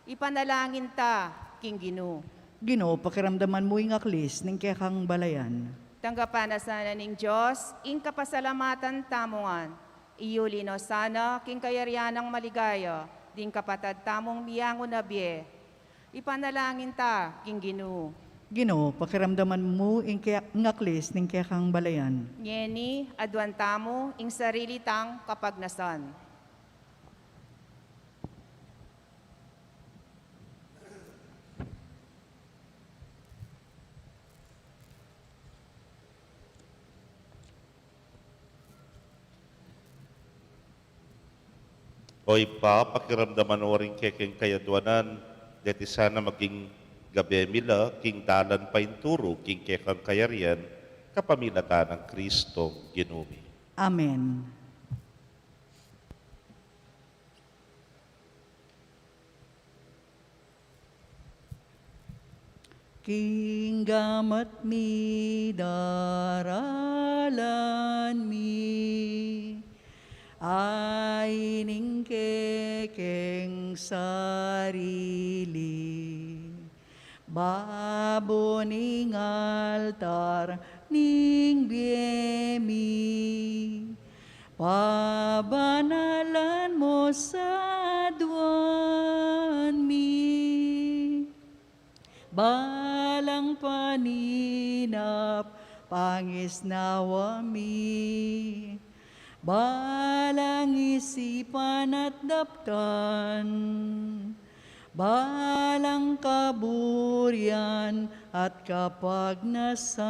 Ipanalangin ta, king Ginoo. Ginoo, pakiramdaman mo yung aklis ning kekang balayan. Tanggapan na sana ning Diyos, ing kapasalamatan tamongan. Iyuli no sana, king kayarianang maligaya, ding kapatad tamong miyango na biye. Ipanalangin ta, king Ginoo. Ginoo, pakiramdaman mo yung aklis ning kekang balayan. Nyeni, adwan tamo, ing sarili tang kapagnasan. Oy pa, pakiramdaman o rin kekeng kayadwanan, deti sana maging gabi mila, king dalan pa inturo, king kekang kayarian, kapamilatan ng Kristo Ginumi. Amen. King gamat mi daralan mi, ay ning kekeng sarili. Baboning altar ning biemi, pabanalan mo sa duwan mi. Balang paninap, pangis nawami, balang isipan at daptan, balang kaburian at kapagnasan,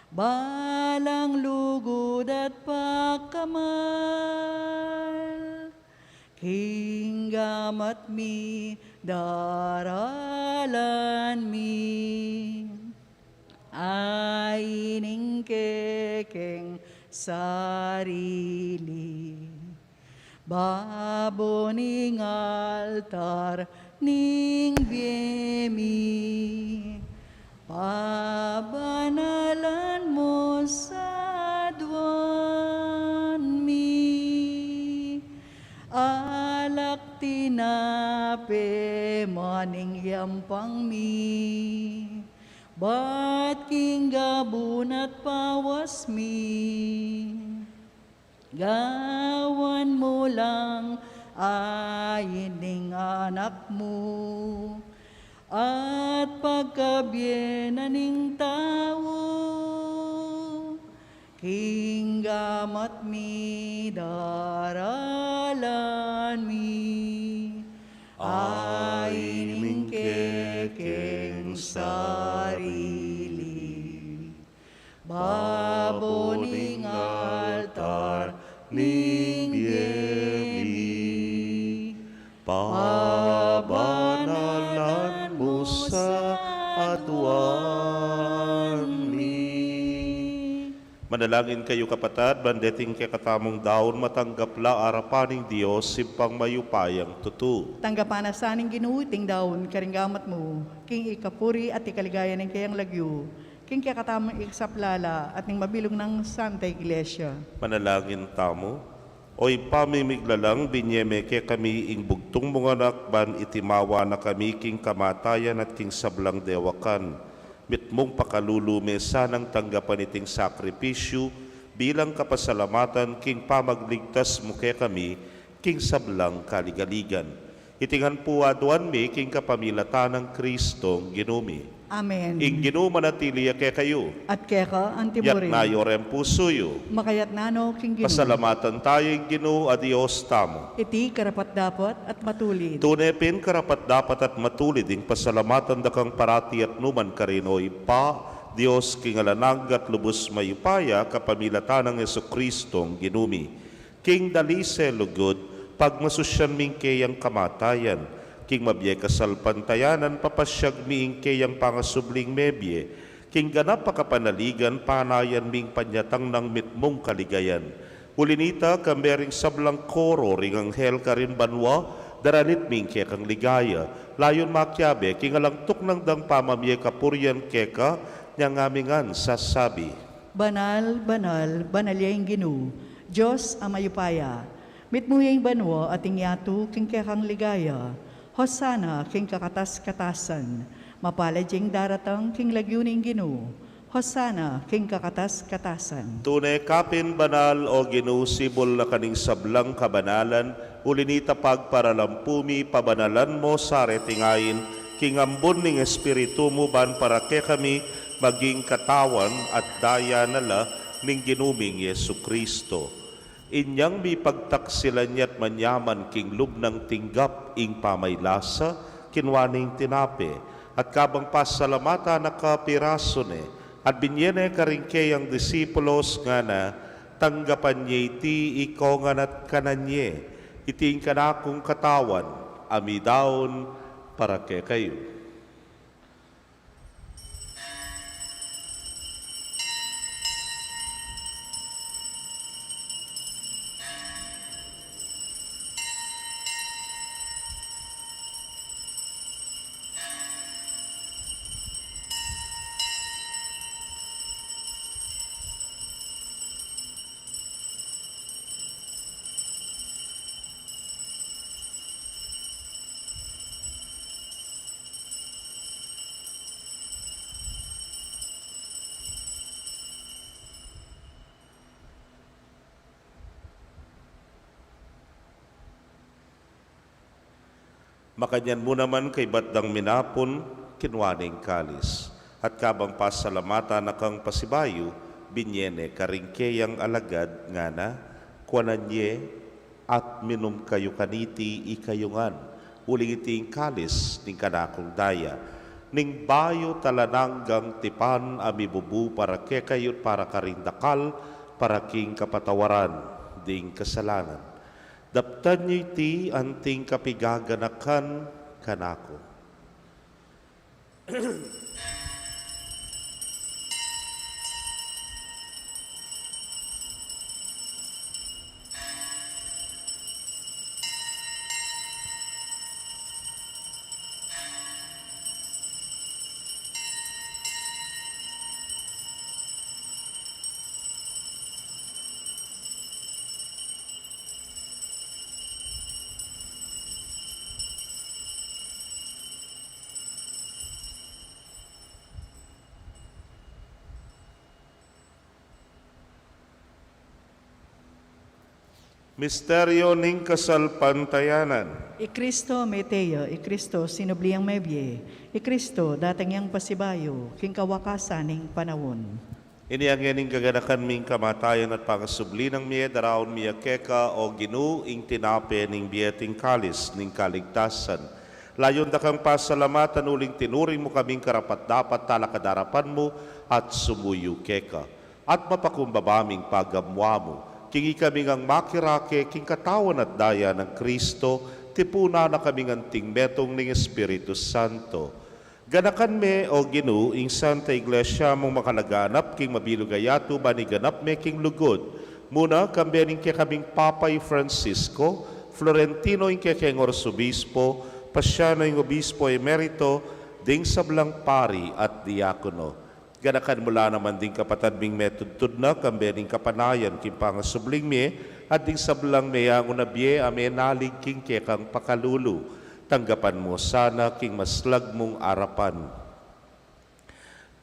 balang lugod at pakamal. Hinggamat mi, daralan mi, ay ning kekeng sarili. Baboning altar ning biemi, pabanalan mo sa duwan mi. Alak tinape maning yampang mi, ba't king gabun at pawas mi. Gawan mo lang ayining anak mo, at pagkabyenan ning tao. Hinggamat mi, daralan mi, ay ning kekeng sarili. Baboning altar ning biemi, pabanalan mo sa atuan mi. Manalangin kayo kapatad, bandeting kakatamong daon, matanggapla arapaning Diyos, simpang mayupayang tutu. Tanggapan na saning ginuting daon, karinggamat mo, king ikapuri at ikaligaya ng kayang lagyo, king kakatamang iksaplala at ning mabilog ng Santa Iglesia. Manalangin tamo, Oy pamimiglalang binyeme ke kami ing bugtong mga anak ban itimawa na kami king kamatayan at king sablang dewakan. Mitmong pakalulume sanang tanggapan iting sakripisyo bilang kapasalamatan king pamagligtas mo ke kami king sablang kaligaligan. Itingan po aduan mi king kapamilatan ng Kristong ginumi. Amen. Ing ginuma na tiliya ke kayo. At keka Yak antimurin. na yorem pusoyo. Makayat nano king Ginoo. Pasalamatan tayo ing Ginoo a Dios tamo. Iti karapat dapat at matulid. Tunepin karapat dapat at matulid ing pasalamatan dakang parati at numan karinoy pa Dios king alanag at lubos mayupaya kapamilatan ng Jesukristong ginumi. King dalise lugod pagmasusyan ming kayang kamatayan. King mabye kasal pantayanan papasyag miing kayang pangasubling mebye. King ganap pakapanaligan panayan ming panyatang ng mitmong kaligayan. Ulinita kambering sablang koro ring anghel karin banwa daranit ming kekang ligaya. Layon makyabe king alangtok ng dang pamamye kapuryan keka niyang amingan sasabi. Banal, banal, banalyang Ginoo. Diyos amayupaya. Mitmuyang banwa ating yatu king kekang ligaya. Hosana king kakatas-katasan, mapalajing daratang king lagyuning Ginoo. Hosana king kakatas-katasan. Tunay kapin banal o ginusibol na kaning sablang kabanalan, ulinita pagparalampumi pabanalan mo sa retingayin, king ambon ning espiritu mo ban para ke kami maging katawan at daya nala ning ginuming Yesu Kristo. Inyang mi pagtaksilan niya't manyaman king lubnang tinggap ing pamaylasa, kinwaning tinape, at kabang pasalamata nakapirasone, at binyene karingke ang disipulos nga na, tanggapan niya iti ikongan at kananye, iting kanakong katawan, amidaon para ke kayo. Makanyan mo naman kay batdang minapon, kinwaning kalis. At kabang pasalamata na kang pasibayo, binyene karingkeyang alagad nga na, kwananye at minum kayo kaniti ikayungan, uling iting kalis ning kanakong daya. Ning bayo talananggang tipan amibubu para ke kayot para karindakal, para king kapatawaran, ding kasalanan. Daptan niyo iti anting kapigaganakan kanako. Misteryo ning kasalpantayanan. Ikristo meteo, Ikristo sinubliang mebye, Ikristo datang yang pasibayo, king kawakasan ning panawon. Iniangyan ning kaganakan ming kamatayan at pangasubli ng miye daraon miya keka o ginu ing tinape ning biyeting kalis ning kaligtasan. Layon da kang pasalamatan uling tinuring mo kaming karapat dapat talakadarapan mo at sumuyo keka. At mapakumbabaming pagamwa mo. Kingi kami ngang makirake king katawan at daya ng Kristo, tipuna na kami ngang tingmetong ning Espiritu Santo. Ganakan me o Ginu ing Santa Iglesia mong makalaganap king mabilugayato baniganap me king lugod. Muna kambening kay kaming Papay Francisco, Florentino ing kay keng Orsobispo, Pasyano ing Obispo Emerito, ding sablang pari at diakono. Ganakan mula naman din kapatad ming metudtud na kambening kapanayan king pangasubling me at ding sablang mayang unabye amenalig king kekang pakalulu. Tanggapan mo sana king maslag mong arapan.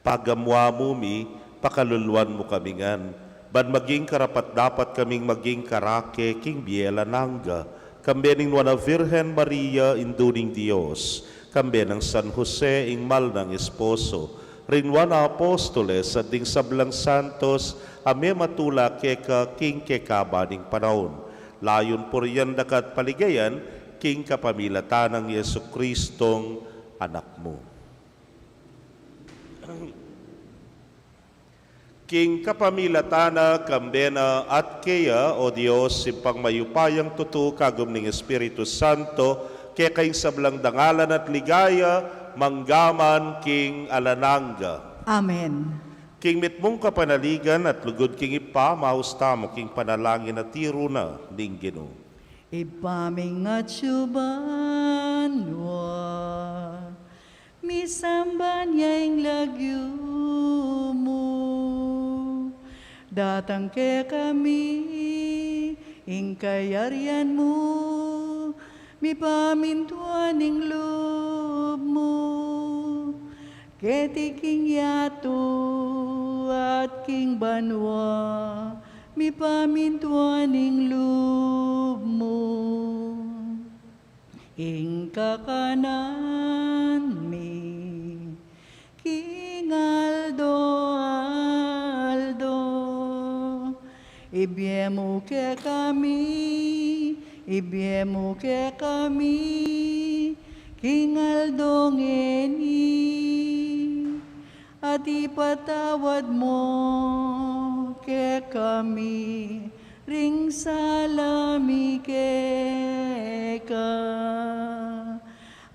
Pagamwa mo mi, pakaluluan mo kamingan. Ban maging karapat dapat kaming maging karake king biela nangga. Kambe ning wana Virgen Maria induning Dios. Kambe ng San Jose ing mal ng esposo. Rinwan apostoles at ding sablang santos ame matula keka king kekabaning panahon. Layon po riyan dakat paligayan king kapamilatan ng Yesu Kristong anak mo. King kapamilatana, kambena at kaya, O Diyos, simpang mayupayang tutu kagum ning Espiritu Santo, kaya kayong sablang dangalan at ligaya, manggaman king alananga. Amen. King mitmong kapanaligan at lugod king ipa, mausta mo king panalangin at tiro na ning Ginoo. Ipamingat banwa, misamban yaing lagyo mo. Datang ke kami, ingkayarian mo, mipamintuan ing loob mo. Ketiking yato at king banwa, mipamintuan ing loob mo. Ing kakanan mi, King Aldo, ibiemo ke kami, King Aldo ngeni, at ipatawad mo ke kami, ring salami keka,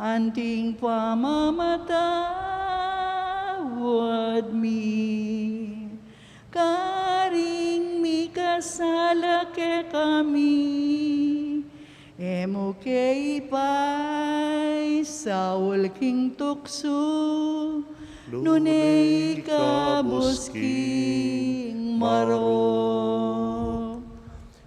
anting pamamatawad mi, karing mi kasala ke kami, emo ke ipay saul king tukso, nunay kabos king marok.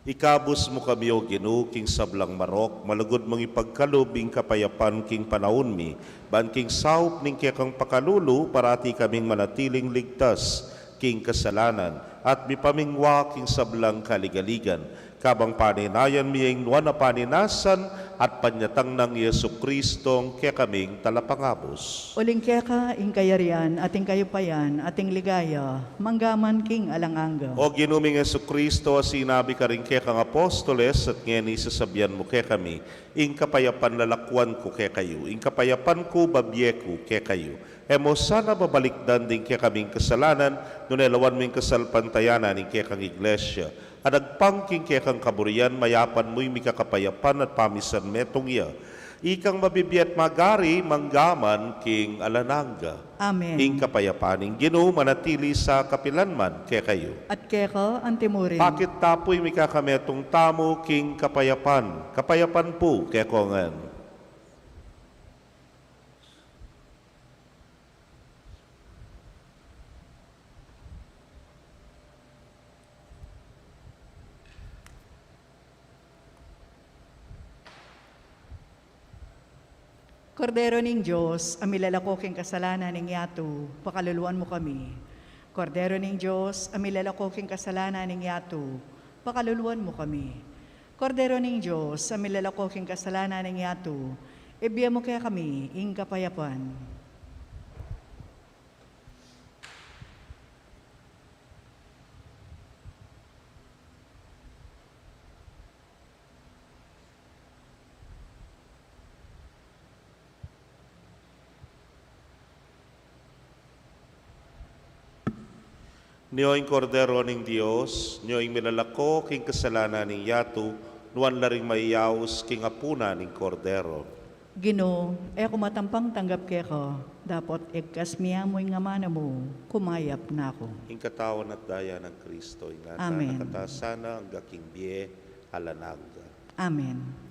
Ikabos mo kami o Ginoo king sablang marok, malugod mong ipagkalubing kapayapan king panahon mi, ban king saup ning kekang pakalulu, parati kaming manatiling ligtas king kasalanan, at mipamingwa king sablang kaligaligan. Kabang paninayan miyeng nuwan na paninasan at panyatang ng Yesu Kristong kaya kaming talapangabos. Uling keka, ing kayarian, ating kayupayan, ating ligaya, manggaman king alanganga. O ginuming Yesu Kristo, sinabi ka rin kaya kang apostoles at ngayon isasabihan mo kaya kami, ing kapayapan lalakwan ko kaya kayo, ing kapayapan ko babye ko kaya kayo. Emo sana babalikdan din kaya kaming kasalanan, nunelawan ming kasalpantayanan ing kaya kang iglesia. At nagpangking kaya kang kaburian, mayapan mo'y mikakapayapan at pamisan metong iya. Ikang mabibiyat magari, manggaman, king alananga. Amen. Ing kapayapaning Ginoo, manatili sa kapilanman kaya kayo. At keka, antimurin. Bakit tapoy mikakametong tamo, king kapayapan? Kapayapan po, kaya kongan. Kordero ning Diyos, amilalakok king kasalanan ning yato, pakaluluan mo kami. Kordero ning Diyos, amilalakok king kasalanan ning yato, pakaluluan mo kami. Kordero ning Diyos, amilalakok king kasalanan ning yato, ibiya mo kaya kami, ing kapayapan. Niyo'ing kordero ning Dios, niyo'ing milalako king kasalanan ning yato, nuwan laring maiyaos king apuna ning kordero. Gino, ako matampang tanggap keko, dapat ekasmiya mo nga mana mo, kumayap na ako. Ing katawan at daya ng Kristo, ingatan Amen. nakatasana ang gaking biye alanaga. Amen.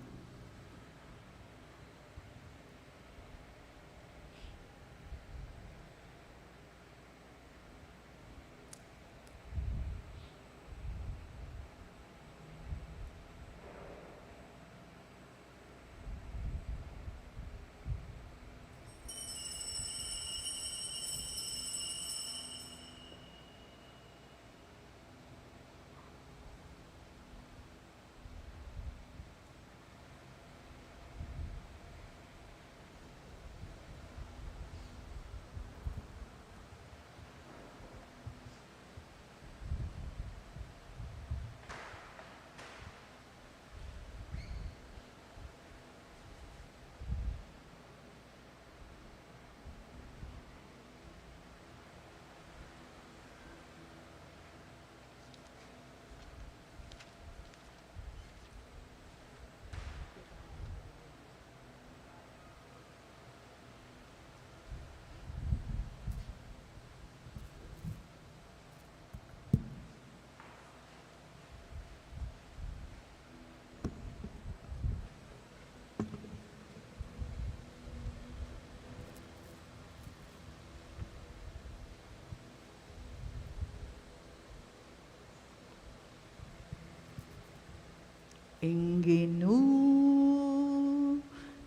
Ingginu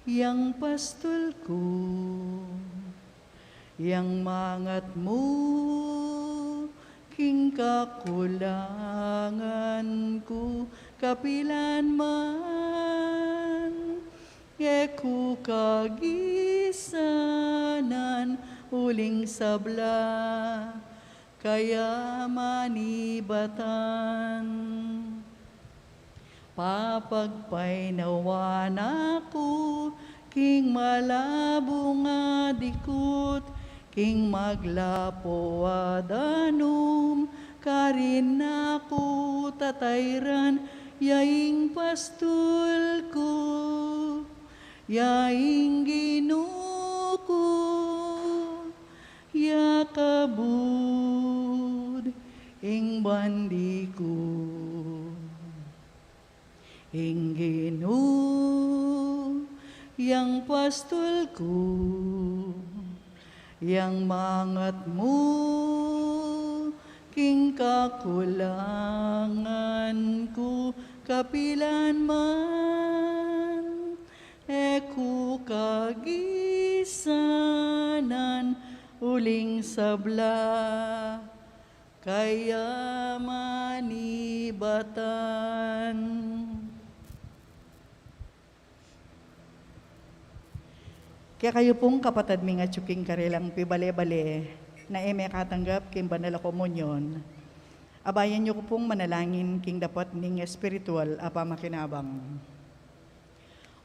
yang pastol ko, yang mangat mo, king kakulangan ko, kapilan man, ku kagisanan, uling sabla, kaya manibatan. Papagpainawan ako, king malabo nga dikot, king maglapo adanum, karin ako tatayran, yaing pastol ko, yaing ginuko, yakabud, ing bandi ko. Ingginu yang pastol ko, yang mangat mo, king kakulangan ko, kapilan man, ku kagisanan, uling sabla, kaya manibatan. Kaya kayo pong kapatad mi nga tsuking karilang pibale-bale na eme katanggap king banal komunyon. Abayan niyo ko pong manalangin king dapat ning espiritual apa makinabang.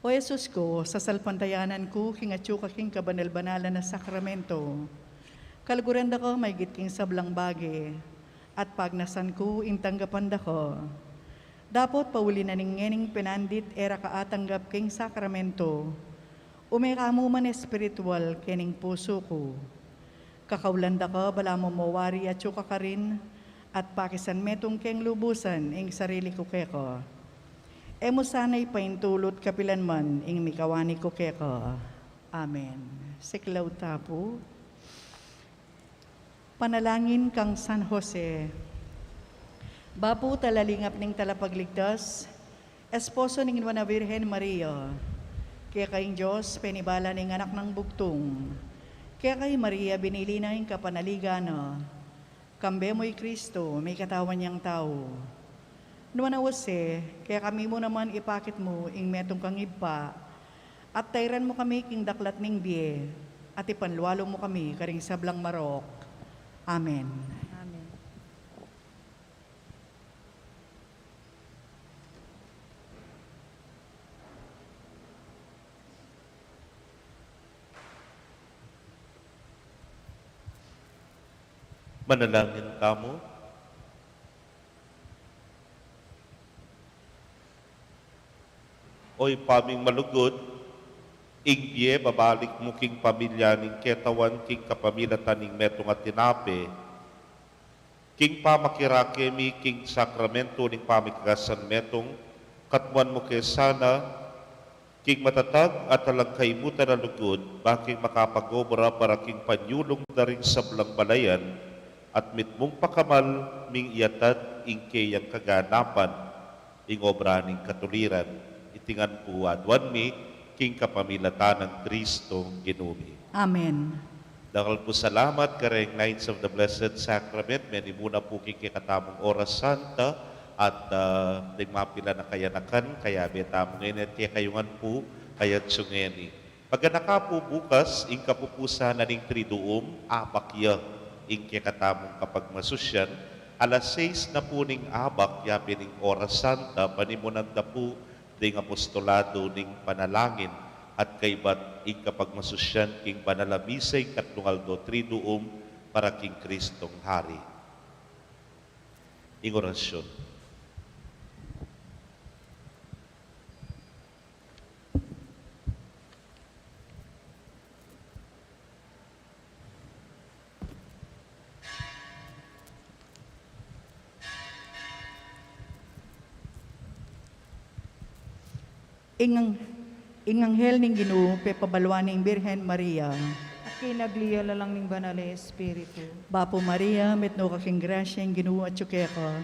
O Jesus ko, sa salpantayanan ko king atsuka king kabanal-banalan na sakramento. Kalguranda ko may king sablang bagi at pagnasan ko intanggapan da ko. Dapat pauli na ning penandit era kaatanggap king sakramento. Umekamo man espiritual kening puso ko. Kakaulanda ka, bala mo mawari at yuka ka rin, at pakisan metong keng lubusan, ing sarili ko keko. Emo sana'y paintulot kapilan man, ing mikawani ko keko. Amen. Siklaw tapo. Panalangin kang San Jose. Bapo talalingap ning talapagligtas, esposo ning Nuana Virgen Maria, kaya kayong Diyos, penibala ning anak ng bugtong. Kaya kay Maria, binili na yung kapanaligan. Kambe mo'y Kristo, may katawan niyang tao. Nuwan Jose, kaya kami mo naman ipakit mo, ing metong kang iba, at tayran mo kami king daklat ning biye, at ipanluwalo mo kami karing sablang marok. Amen. Manalangin kamo. Oy paming malugod, ingye babalik mo king pamilya ning ketawan king kapamilatan ning metong at tinape, king pamakirake mi king sakramento ning pamikagasan metong, katwan mo kay sana, king matatag at talang kaimutan na lugod, baking makapagobra para king panyulong na ring sablang balayan, at mitmong pakamal ming iatad ingke yang kaganapan ing obra ning katuliran itingan po adwan mi king kapamilatan ng Kristo Ginumi. Amen. Dakal po salamat kareng Knights of the Blessed Sacrament, menimuna po king kikatamong oras santa at mapila na kayanakan kaya betamong ngayon at kayungan po kayat sungeni. Pagkanaka po bukas ing kapupusa na ning Triduum apakya ing katamong kapag masusyan, alas 6 na po ning abak, yapi ning oras santa, panimunan na po ding apostolado ning panalangin, at kaybat ing kapag masusyan, king panalamisay katlungaldo triduum para king Kristong Hari. Ing orasyon. Inganghel ning Ginoo, pepabalwan ning Birhen Maria. At kinagliya lang ning banal na Espiritu. Bapo Maria, metno kaking grasya ing Ginoo at tsukeko.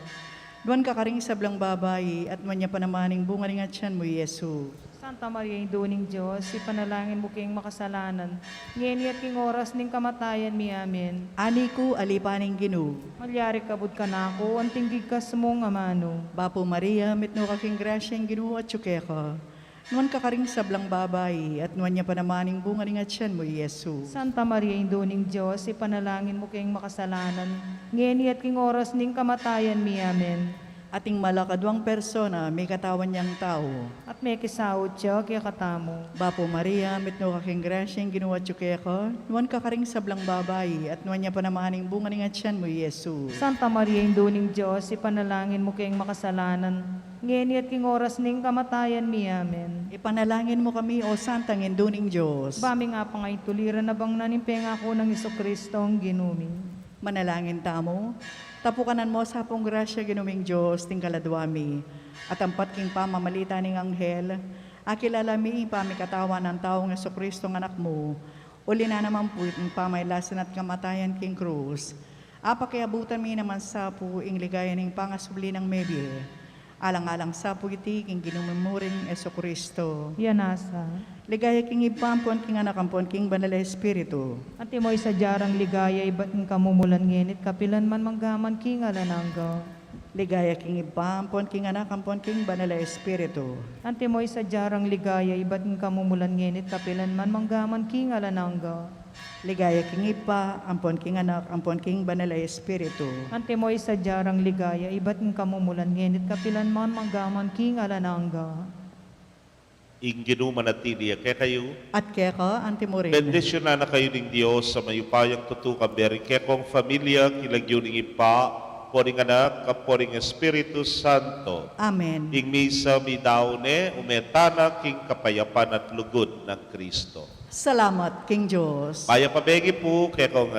Duan ka karing sablang babayi, at manya panamaning bunga ng atyan mo, Yesu. Santa Maria, Induning Diyos, ipanalangin mo king makasalanan. Ngeni at king oras ning kamatayan mi amin. Ani ko alipaning Ginoo. Malyari kabud ka na ako, anting gigas mong amano. Bapo Maria, mitno kaking grasyang Ginoo at tsuke ka. Nuan ka karing sablang babayi, at nuan niya panamaning bunga ng atyan mo, Yesu. Santa Maria, Induning Diyos, ipanalangin mo king makasalanan. Ngeni at king oras ning kamatayan mi amin. Ating malakadwang persona, may katawan niyang tao. At may kisaot siya, kaya katamo. Bapo Maria, mitno kaking grasyang Ginoo at tsuke ka. Nuan ka karing sablang babayi, at nuan niya panamaning bunga ng atyan mo, Yesu. Santa Maria, Induning Diyos, ipanalangin mo king makasalanan. Ngeni at king oras ning kamatayan mi amin. Ipanalangin mo kami, O Santang Induning Diyos. Bami nga pa nga ituliran na bang nanimpenga ako ng Iso ang ginumi. Manalangin tamo, tapukanan mo sa pong grasya ginuming Diyos, ting kaladwami, at ampat king pamamalita ning anghel, akilalami pamikatawan ng taong Jesucristo ng anak mo, uli na naman po itong pamaylasan at kamatayan king krus. Apakiabutan mi naman sa po ing ligaya ning pangasubli ng mebye, alang-alang sa po iti king ginumimuring Jesucristo. Yanasa. Ligaya king ipampon king anakampon king banal Espiritu. At imoy sa jarang ligaya, iba't ng kamumulan ngenit, kapilan man manggaman king alanangga. Ligaya king ipampon king anakampon king banal Espiritu. At imoy sa jarang ligaya, iba't ng kamumulan ngenit, kapilan man manggaman king alanangga. Ligaya king ipa, ampon king anak, ampon king banal Espiritu. At imoy sa jarang ligaya, iba't ng kamumulan ngenit, kapilan man manggaman king alanangga. Ing ginumanatili kaya kayo, At kaya ka, antimorin. bendisyon na kayo ng Diyos sa mayupayang tutukan beri kaya kong familia kilagyo ng ipa, poring anak, kaporing Espiritu Santo. Amen. Ing misa mi daone, umetana king kapayapan at lugod ng Kristo. Salamat, King Diyos. Maya pabegi po kaya kong